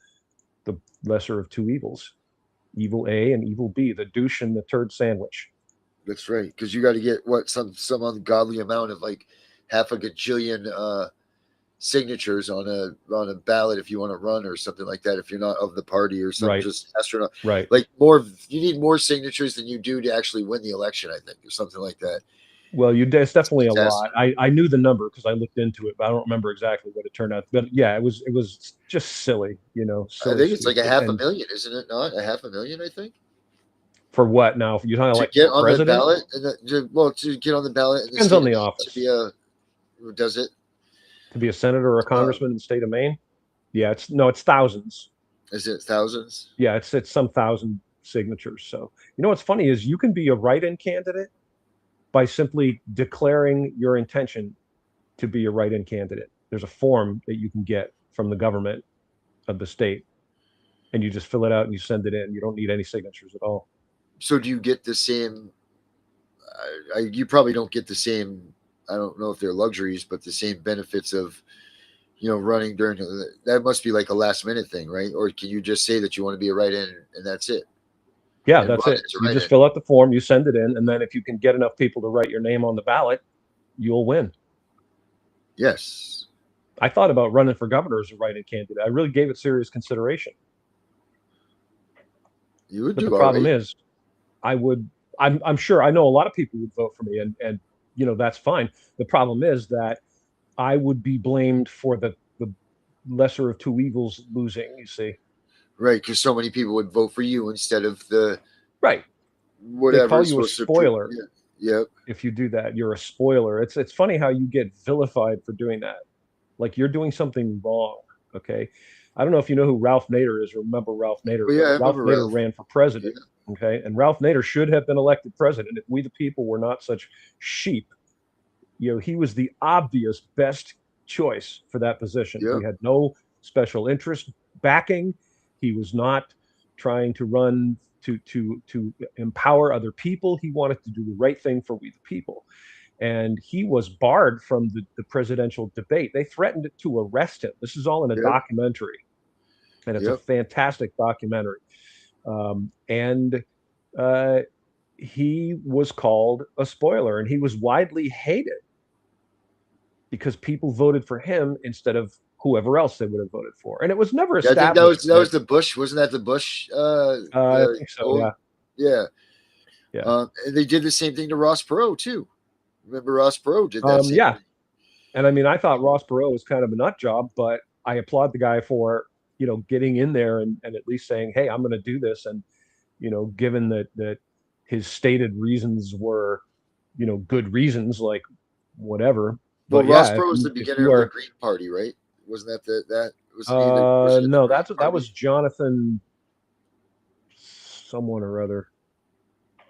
the lesser of two evils. Evil A and evil B, the douche and the turd sandwich. That's right, because you got to get some ungodly amount of like half a gajillion signatures on a ballot if you want to run or something like that. If you're not of the party or something, just astronaut. Right. Like you need more signatures than you do to actually win the election, I think, or something like that. Well, it's definitely a lot. I knew the number because I looked into it, but I don't remember exactly what it turned out. But yeah, it was just silly, silly, I think it's like a 500,000, isn't it? Not 500,000, I think. For what now? You're talking like get on the ballot, to get on the ballot. Depends on the office. Does it? To be a senator or a congressman in the state of Maine? Yeah, it's thousands. Is it thousands? Yeah, it's some thousand signatures. So what's funny is you can be a write-in candidate by simply declaring your intention to be a write-in candidate. There's a form that you can get from the government of the state, and you just fill it out and you send it in. You don't need any signatures at all. So do you get the same? You probably don't get the same. I don't know if they're luxuries, but the same benefits of, running during that must be like a last minute thing, right? Or can you just say that you want to be a write-in and that's it? Yeah, that's it. You just fill out the form, you send it in, and then if you can get enough people to write your name on the ballot, you'll win. Yes. I thought about running for governor as a write-in candidate. I really gave it serious consideration. You would but do the problem right. is I'm sure I know a lot of people would vote for me, and that's fine. The problem is that I would be blamed for the lesser of two evils losing. You see, Right, because so many people would vote for you instead of the right? They whatever call is you a supposed to. spoiler Yeah. Yep. if you do that. You're a spoiler. It's funny how you get vilified for doing that. Like you're doing something wrong. Okay. I don't know if you know who Ralph Nader is or remember Ralph Nader, But but yeah, I Ralph remember Nader Ralph. ran for Yeah. president. Okay. And Ralph Nader should have been elected president if we, the people, were not such sheep. He was the obvious best choice for that position. Yep. He had no special interest backing. He was not trying to run to empower other people. He wanted to do the right thing for we the people. And he was barred from the presidential debate. They threatened to arrest him. This is all in a Yep. documentary, and it's a Yep. fantastic documentary. And uh, he was called a spoiler, and he was widely hated because people voted for him instead of whoever else they would have voted for. And it was never Yeah, I think established that was the Bush. Wasn't that the Bush? I think so. Old, Yeah. yeah. And they did the same thing to Ross Perot too. Remember Ross Perot did that same Yeah. thing. And I mean, I thought Ross Perot was kind of a nut job, but I applaud the guy for getting in there and at least saying, "Hey, I'm going to do this." And given that his stated reasons were good reasons, like whatever. Well, But Ross yeah, Perot was the if beginner you of the are Green Party, right? Wasn't that that was he the no, Green that Party? was Jonathan someone or other.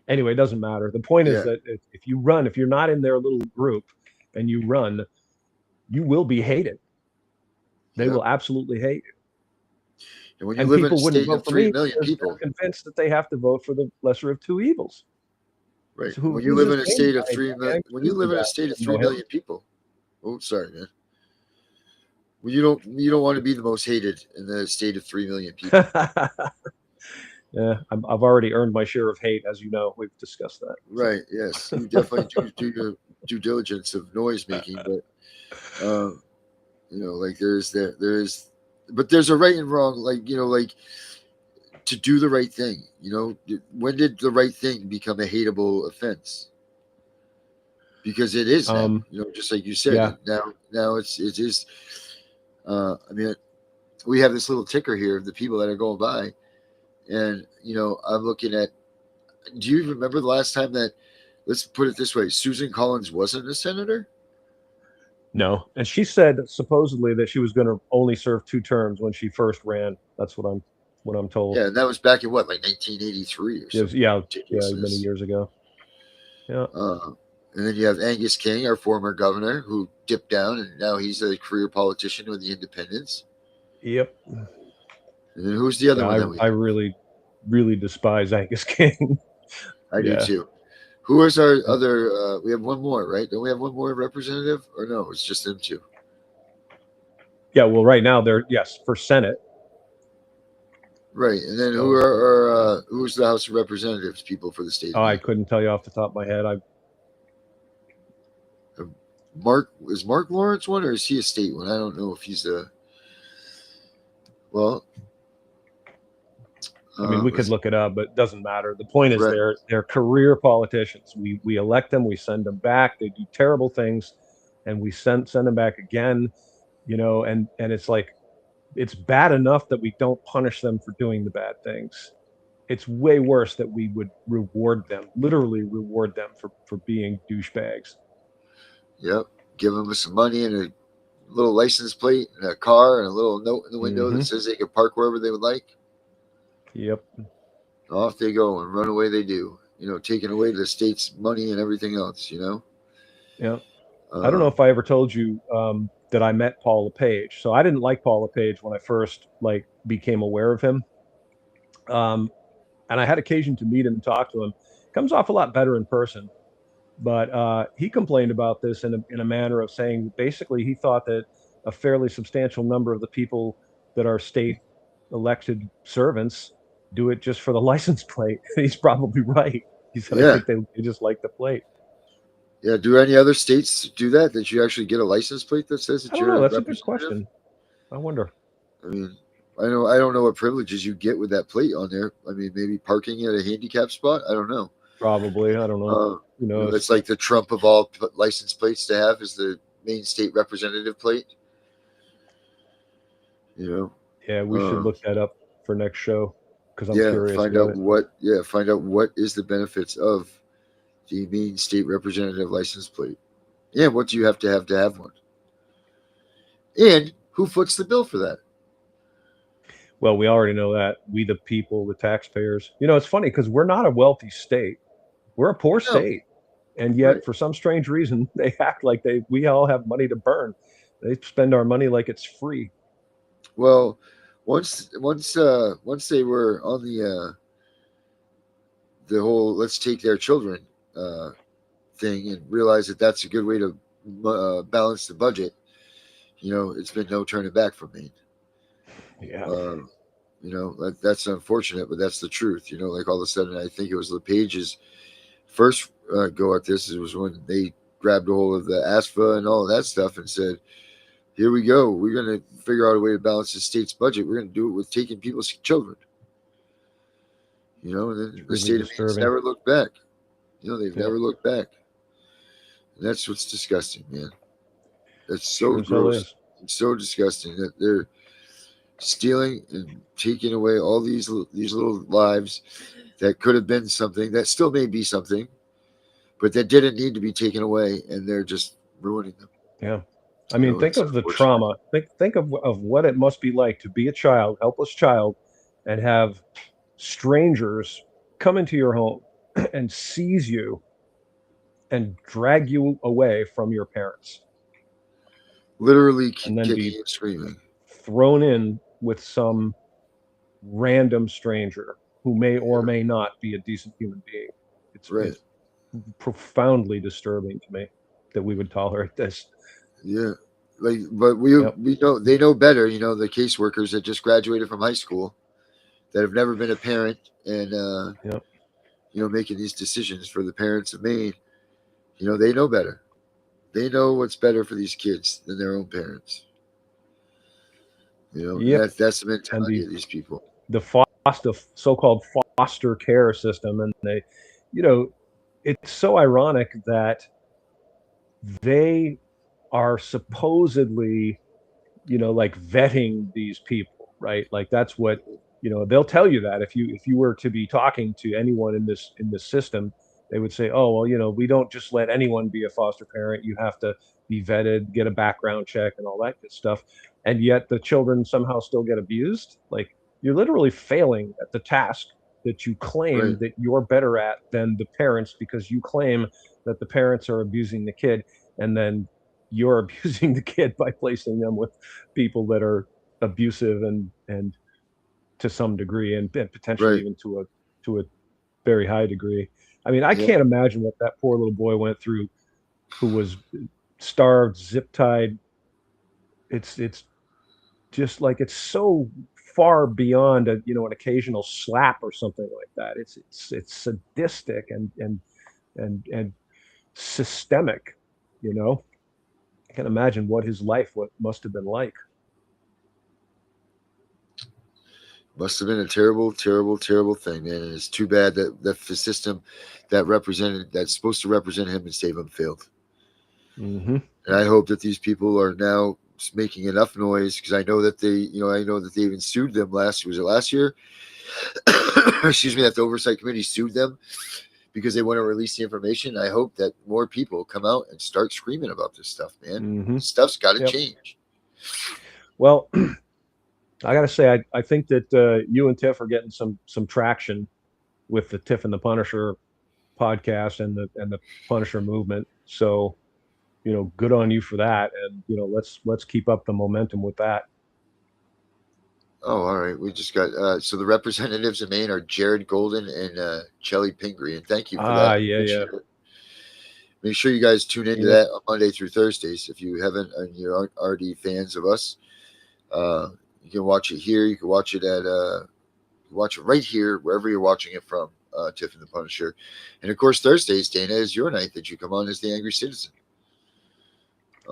Anyway, it doesn't matter. The point is that if you run, if you're not in their little group and you run, you will be hated. They will absolutely hate you. And when you And live in a people wouldn't state of vote for 3 me million because people, they're convinced that they have to vote for the lesser of two evils. right? So When you who's live this in a Maine state of guy? 3 million, I when you live in a state of know 3 him. million people, oh, sorry, man. Well, you don't want to be the most hated in the state of 3 million people. Yeah, I've already earned my share of hate, as you know. We've discussed that. Right. Yes, you definitely do your due diligence of noise making, but like but there's a right and wrong. Like to do the right thing. When did the right thing become a hateable offense? Because it is now. Just like you said. Yeah. Now it is. I mean, we have this little ticker here of the people that are going by, and I'm looking at. Do you remember the last time that? Let's put it this way: Susan Collins wasn't a senator. No, and she said supposedly that she was going to only serve 2 terms when she first ran. That's what I'm told. Yeah, and that was back in what, like 1983 or something. Yeah, many years ago. Yeah. And then you have Angus King, our former governor, who dipped down, and now he's a career politician with the Independents. Yep. And then who's the other one that we have? I really, really despise Angus King. I do too. Who is our other? We have one more, right? Don't we have one more representative? Or no, it's just them two. Yeah, well, right now they're for Senate. Right, and then who's the House of Representatives people for the state? I couldn't tell you off the top of my head. Is Mark Lawrence one, or is he a state one? I don't know if he's a. Well, I mean, we could look it up, but it doesn't matter. The point is, they're career politicians. We elect them, we send them back. They do terrible things, and we send them back again. And it's like, it's bad enough that we don't punish them for doing the bad things. It's way worse that we would literally reward them for being douchebags. Yep, give them some money and a little license plate and a car and a little note in the window that says they can park wherever they would like. Yep. Off they go and run away they do. Taking away the state's money and everything else, Yeah. I don't know if I ever told you that I met Paul LePage. So I didn't like Paul LePage when I first became aware of him. And I had occasion to meet him and talk to him. Comes off a lot better in person. But he complained about this in a manner of saying basically he thought that a fairly substantial number of the people that are state elected servants do it just for the license plate. He's probably right. He said, I think they just like the plate. Yeah. Do any other states do that? That you actually get a license plate that says that I don't know. That's a good question. I wonder. I mean, I don't know what privileges you get with that plate on there. I mean, maybe parking at a handicap spot. I don't know. Probably. I don't know. Who knows? It's like the Trump of all license plates to have is the Maine state representative plate. You know. Yeah, we should look that up for next show because I'm curious. Find out what is the benefits of the Maine state representative license plate. Yeah, what do you have to have one? And who foots the bill for that? Well, we already know that. We, the people, the taxpayers. You know, it's funny because we're not a wealthy state. We're a poor state. And yet, for some strange reason, they act like we all have money to burn. They spend our money like it's free. Well, once they were on the whole let's take their children thing and realize that that's a good way to balance the budget, you know, it's been no turning back from Maine. Yeah. You know, that's unfortunate, but that's the truth. You know, like all of a sudden, I think it was LePage's first go at this. It was when they grabbed a hold of the ASFA and all of that stuff and said, here we go. We're going to figure out a way to balance the state's budget. We're going to do it with taking people's children. You know, and then the state of Maine's never looked back. You know, they've never looked back. And that's what's disgusting, man. That's so gross. It's so disgusting that they're stealing and taking away all these little lives that could have been something, that still may be something, but that didn't need to be taken away, and they're just ruining them. Yeah. I mean, think of the trauma. Think of what it must be like to be a child, helpless child, and have strangers come into your home and seize you and drag you away from your parents. Literally kicking and screaming. Thrown in with some random stranger who may or may not be a decent human being. It's profoundly disturbing to me that we would tolerate this. Yeah. But we know they know better, you know, the caseworkers that just graduated from high school that have never been a parent and you know, making these decisions for the parents of Maine. You know, they know better. They know what's better for these kids than their own parents. You know, that's the mentality of these people. The so-called foster care system, and they, you know, it's so ironic that they are supposedly, you know, like vetting these people, right? Like that's what, you know, they'll tell you that if you were to be talking to anyone in this system, they would say, oh, well, you know, we don't just let anyone be a foster parent. You have to be vetted, get a background check and all that good stuff. And yet the children somehow still get abused. Like you're literally failing at the task that you claim that you're better at than the parents, because you claim that the parents are abusing the kid, and then you're abusing the kid by placing them with people that are abusive and to some degree, and potentially even to a very high degree. I mean, I can't imagine what that poor little boy went through, who was starved, zip tied. It's just like, it's so far beyond an occasional slap or something like that. It's sadistic and systemic. You know, I can imagine what his life must have been like. Must have been a terrible, terrible, terrible thing, man. And it's too bad that the system that's supposed to represent him and save him failed. Mm-hmm. And I hope that these people are now making enough noise, because I know that they even sued them last year? Excuse me, that the oversight committee sued them because they want to release the information. I hope that more people come out and start screaming about this stuff, man. Mm-hmm. This stuff's got to change. Well, I got to say, I think that you and Tiff are getting some traction with the Tiff and the Punisher podcast and the Punisher movement. So, you know, good on you for that. And, you know, let's keep up the momentum with that. Oh, all right. We just got so the representatives of Maine are Jared Golden and Chelly Pingree, and thank you for that. Yeah. Make sure you guys tune into that on Monday through Thursdays. If you haven't and you aren't already fans of us, you can watch it here. You can watch it watch it right here, wherever you're watching it from, Tiff and the Punisher. And of course, Thursdays, Dana, is your night that you come on as the Angry Citizen.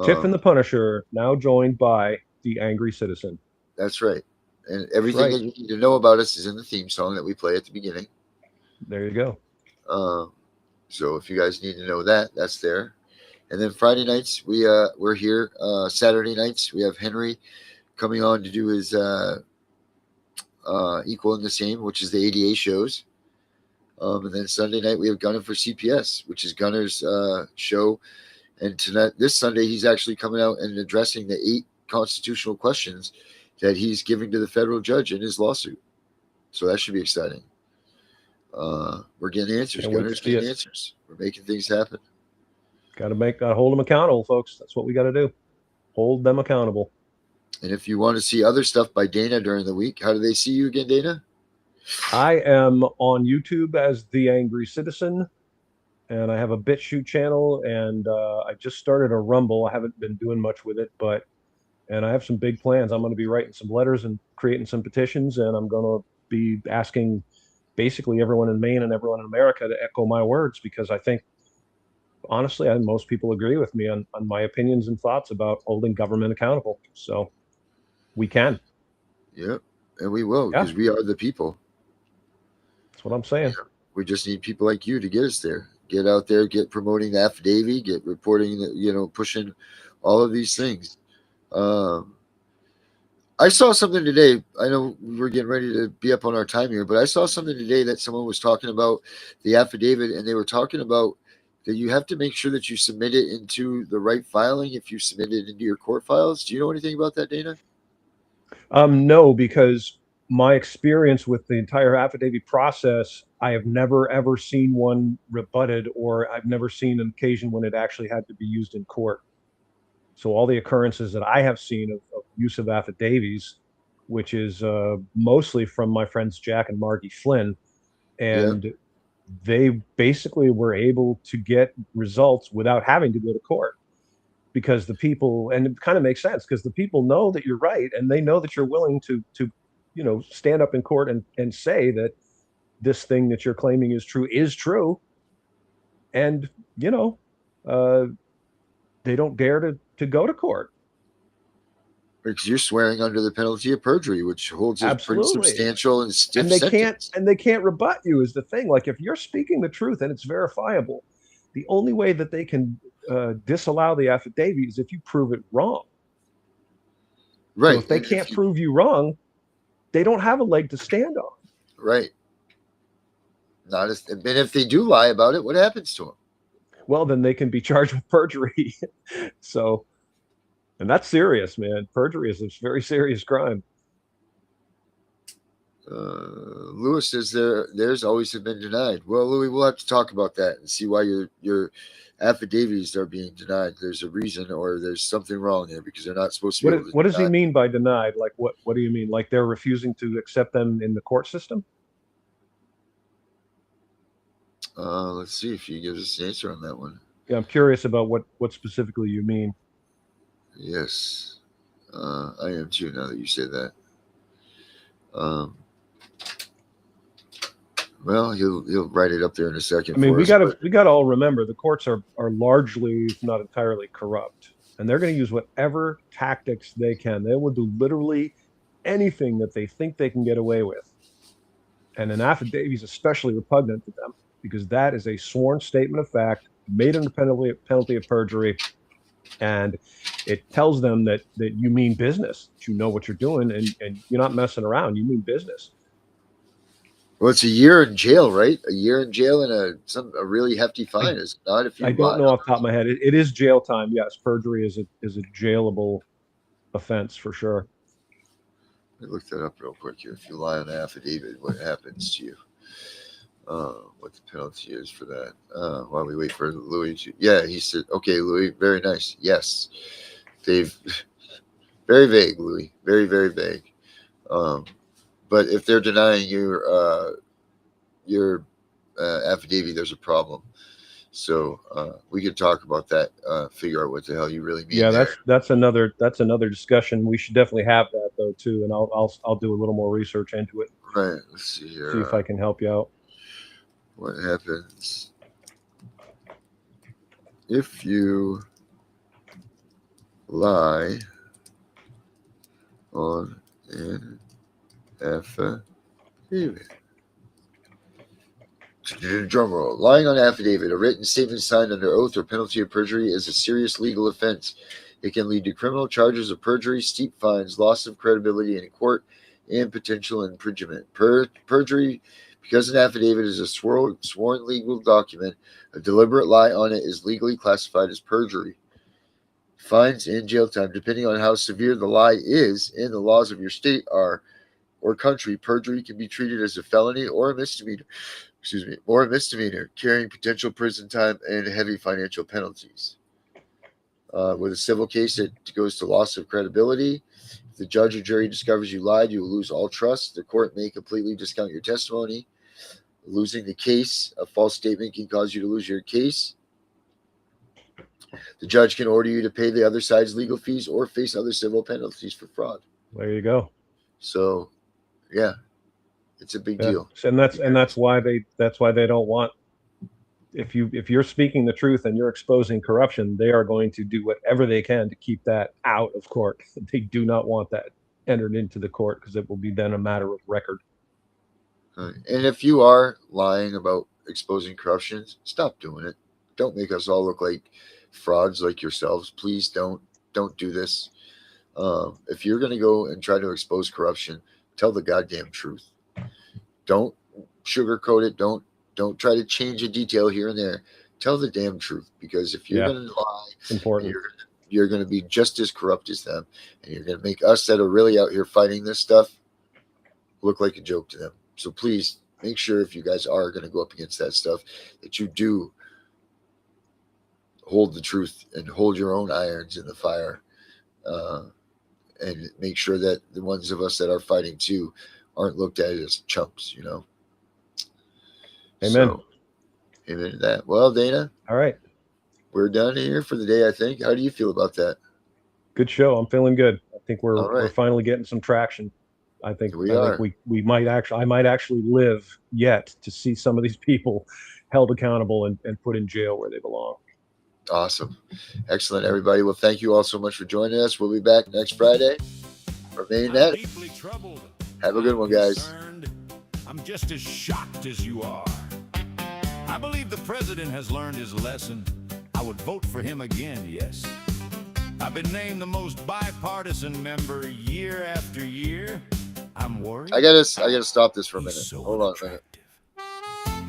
Tiff and the Punisher, now joined by the Angry Citizen. That's right. And everything right. that you need to know about us is in the theme song that we play at the beginning. There you go. So if you guys need to know that, that's there. And then Friday nights we're here. Saturday nights we have Henry coming on to do his Equal and the Same, which is the ADA shows. And then Sunday night we have Gunner for CPS, which is Gunner's show. And tonight, this Sunday, he's actually coming out and addressing the 8 constitutional questions that he's giving to the federal judge in his lawsuit. So that should be exciting. We're getting answers. Gunner's getting answers. We're making things happen. Got to hold them accountable, folks. That's what we got to do. Hold them accountable. And if you want to see other stuff by Dana during the week, how do they see you again, Dana? I am on YouTube as The Angry Citizen, and I have a BitChute channel, and I just started a Rumble. I haven't been doing much with it, and I have some big plans. I'm going to be writing some letters and creating some petitions, and I'm going to be asking basically everyone in Maine and everyone in America to echo my words, because I think, honestly, most people agree with me on my opinions and thoughts about holding government accountable. So we can. Yep, and we will, because we are the people. That's what I'm saying. Yeah. We just need people like you to get us there. Get out there, get promoting the affidavit, get reporting, pushing all of these things. I saw something today. I know we're getting ready to be up on our time here, but I saw something today that someone was talking about the affidavit, and they were talking about that you have to make sure that you submit it into the right filing if you submit it into your court files. Do you know anything about that, Dana? No, because my experience with the entire affidavit process, I have never ever seen one rebutted, or I've never seen an occasion when it actually had to be used in court. So all the occurrences that I have seen of use of affidavits, which is mostly from my friends Jack and Margie Flynn, and they basically were able to get results without having to go to court, because the people, and it kind of makes sense, because the people know that you're right, and they know that you're willing to stand up in court and say that this thing that you're claiming is true, and they don't dare to go to court. Because you're swearing under the penalty of perjury, which holds a pretty substantial and stiff sentence. And they can't rebut you, is the thing. Like, if you're speaking the truth and it's verifiable, the only way that they can disallow the affidavit is if you prove it wrong. Right. So if they can't prove you wrong, they don't have a leg to stand on. Right. And if they do lie about it, what happens to them? Well, then they can be charged with perjury. So, and that's serious, man. Perjury is a very serious crime. Lewis says there's always have been denied. Well, Louis, we'll have to talk about that and see why your affidavits are being denied. There's a reason, or there's something wrong there, because they're not supposed to be. What does he mean by denied? Like, what do you mean? Like, they're refusing to accept them in the court system? Let's see if he gives us an answer on that one. Yeah, I'm curious about what specifically you mean. Yes, I am too, now that you say that. Well, he'll write it up there in a second. I mean, we got to all remember the courts are largely, if not entirely, corrupt, and they're going to use whatever tactics they can. They will do literally anything that they think they can get away with, and an affidavit is especially repugnant to them, because that is a sworn statement of fact made under penalty of perjury, and it tells them that you mean business, that you know what you're doing, and you're not messing around. You mean business. Well, it's a year in jail, right? A year in jail and a really hefty fine, is it not? If you I don't know off the top of my head. It is jail time. Yes, perjury is a jailable offense for sure. Let me look that up real quick here. If you lie on an affidavit, what happens to you? What the penalty is for that? While we wait for Louis to, he said, okay, Louis, very nice. Yes, Dave, very vague, Louis, very, very vague. But if they're denying your affidavit, there's a problem. So we could talk about that. Figure out what the hell you really mean. Yeah, that's another discussion. We should definitely have that though too, and I'll do a little more research into it. Right. Let's see here. See if I can help you out. What happens if you lie on an Affidavit. Drum roll. Lying on affidavit, a written statement signed under oath or penalty of perjury is a serious legal offense. It can lead to criminal charges of perjury, steep fines, loss of credibility in court, and potential imprisonment. Perjury, because an affidavit is a sworn legal document, a deliberate lie on it is legally classified as perjury. Fines and jail time, depending on how severe the lie is and the laws of your state or country. Perjury can be treated as a felony or a misdemeanor. Carrying potential prison time and heavy financial penalties. With a civil case, it goes to loss of credibility. If the judge or jury discovers you lied, you will lose all trust. The court may completely discount your testimony. Losing the case, a false statement can cause you to lose your case. The judge can order you to pay the other side's legal fees or face other civil penalties for fraud. There you go. So, yeah, it's a big deal. And that's why they don't want, if you're speaking the truth and you're exposing corruption, they are going to do whatever they can to keep that out of court. They do not want that entered into the court because it will be then a matter of record. And if you are lying about exposing corruption, stop doing it. Don't make us all look like frauds like yourselves. Please don't do this. If you're going to go and try to expose corruption, tell the goddamn truth. Don't sugarcoat it. Don't try to change a detail here and there. Tell the damn truth, because if you're going to lie, it's important. You're going to be just as corrupt as them, and you're going to make us that are really out here fighting this stuff look like a joke to them. So please make sure, if you guys are going to go up against that stuff, that you do hold the truth and hold your own irons in the fire, and make sure that the ones of us that are fighting too aren't looked at as chumps, you know. Amen. So, amen to that. Well, Dana. All right. We're done here for the day, I think. How do you feel about that? Good show. I'm feeling good. I think we're finally getting some traction. I think we might actually, I might actually live yet to see some of these people held accountable and put in jail where they belong. Awesome. Excellent, everybody. Well, thank you all so much for joining us. We'll be back next Friday for Maine Net. Have a good one, guys. I'm just as shocked as you are. I believe the president has learned his lesson. I would vote for him again, yes. I've been named the most bipartisan member year after year. I'm worried. I gotta stop this for a minute. So hold on a minute.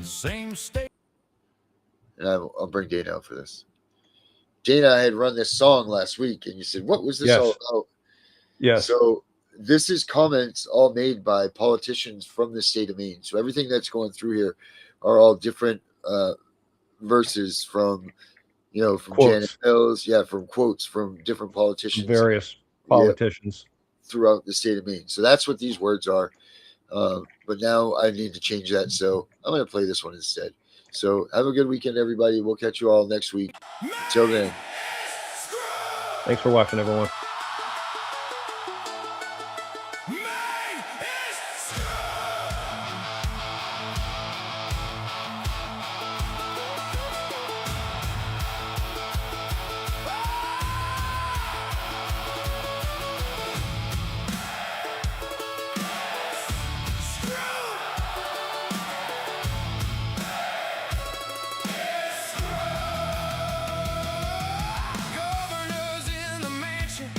Same state. And I'll bring Dana out for this. Dana, I had run this song last week, and you said, "What was this all about?" Yes. So this is comments all made by politicians from the state of Maine. So everything that's going through here are all different verses from, from quotes. Janet Mills, from quotes from different politicians, various politicians throughout the state of Maine. So that's what these words are. But now I need to change that, so I'm going to play this one instead. So have a good weekend, everybody. We'll catch you all next week. Until then. Thanks for watching, everyone. Governors in the mansion,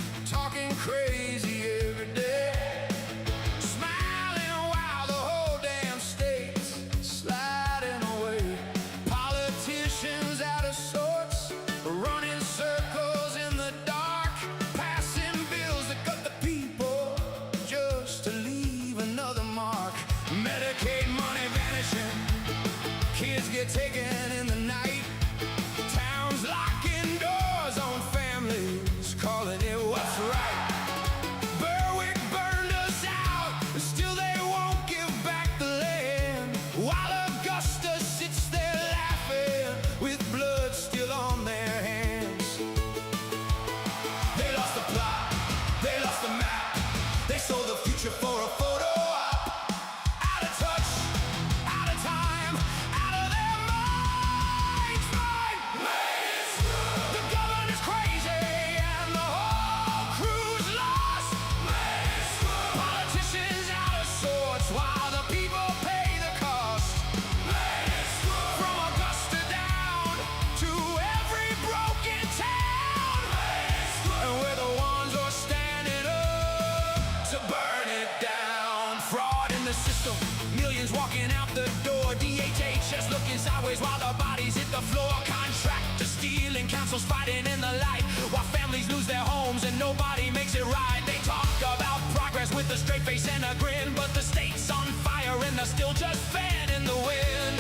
councils fighting in the light, while families lose their homes and nobody makes it right. They talk about progress with a straight face and a grin, but the state's on fire and they're still just fan in the wind.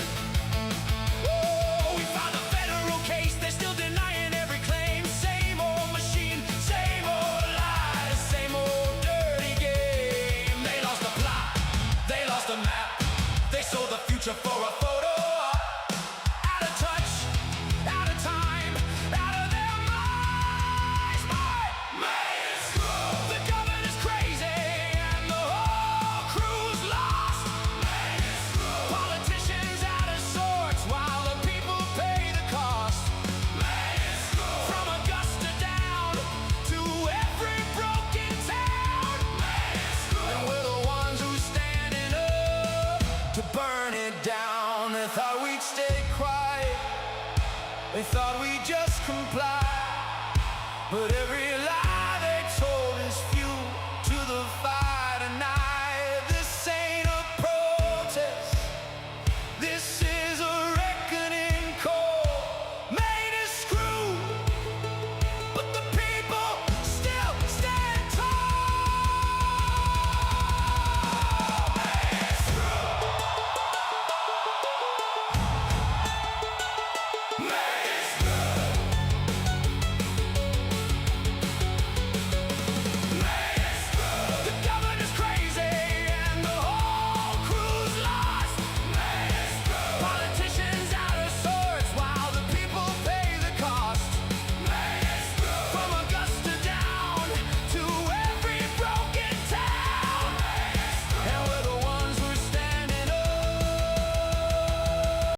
Whoa, we found a federal case, they're still denying every claim. Same old machine, same old lies, same old dirty game. They lost the plot, they lost the map, they sold the future for a photo. Out of touch, out of time, out of their minds. Maine is screwed. The governor's crazy and the whole crew's lost. Maine is screwed. Politicians out of sorts while the people pay the cost. Maine is screwed. From Augusta down to every broken town. Maine is screwed. And we're the ones who's standing up to burn it down. They thought we'd stay quiet, they thought we'd just comply, but every lie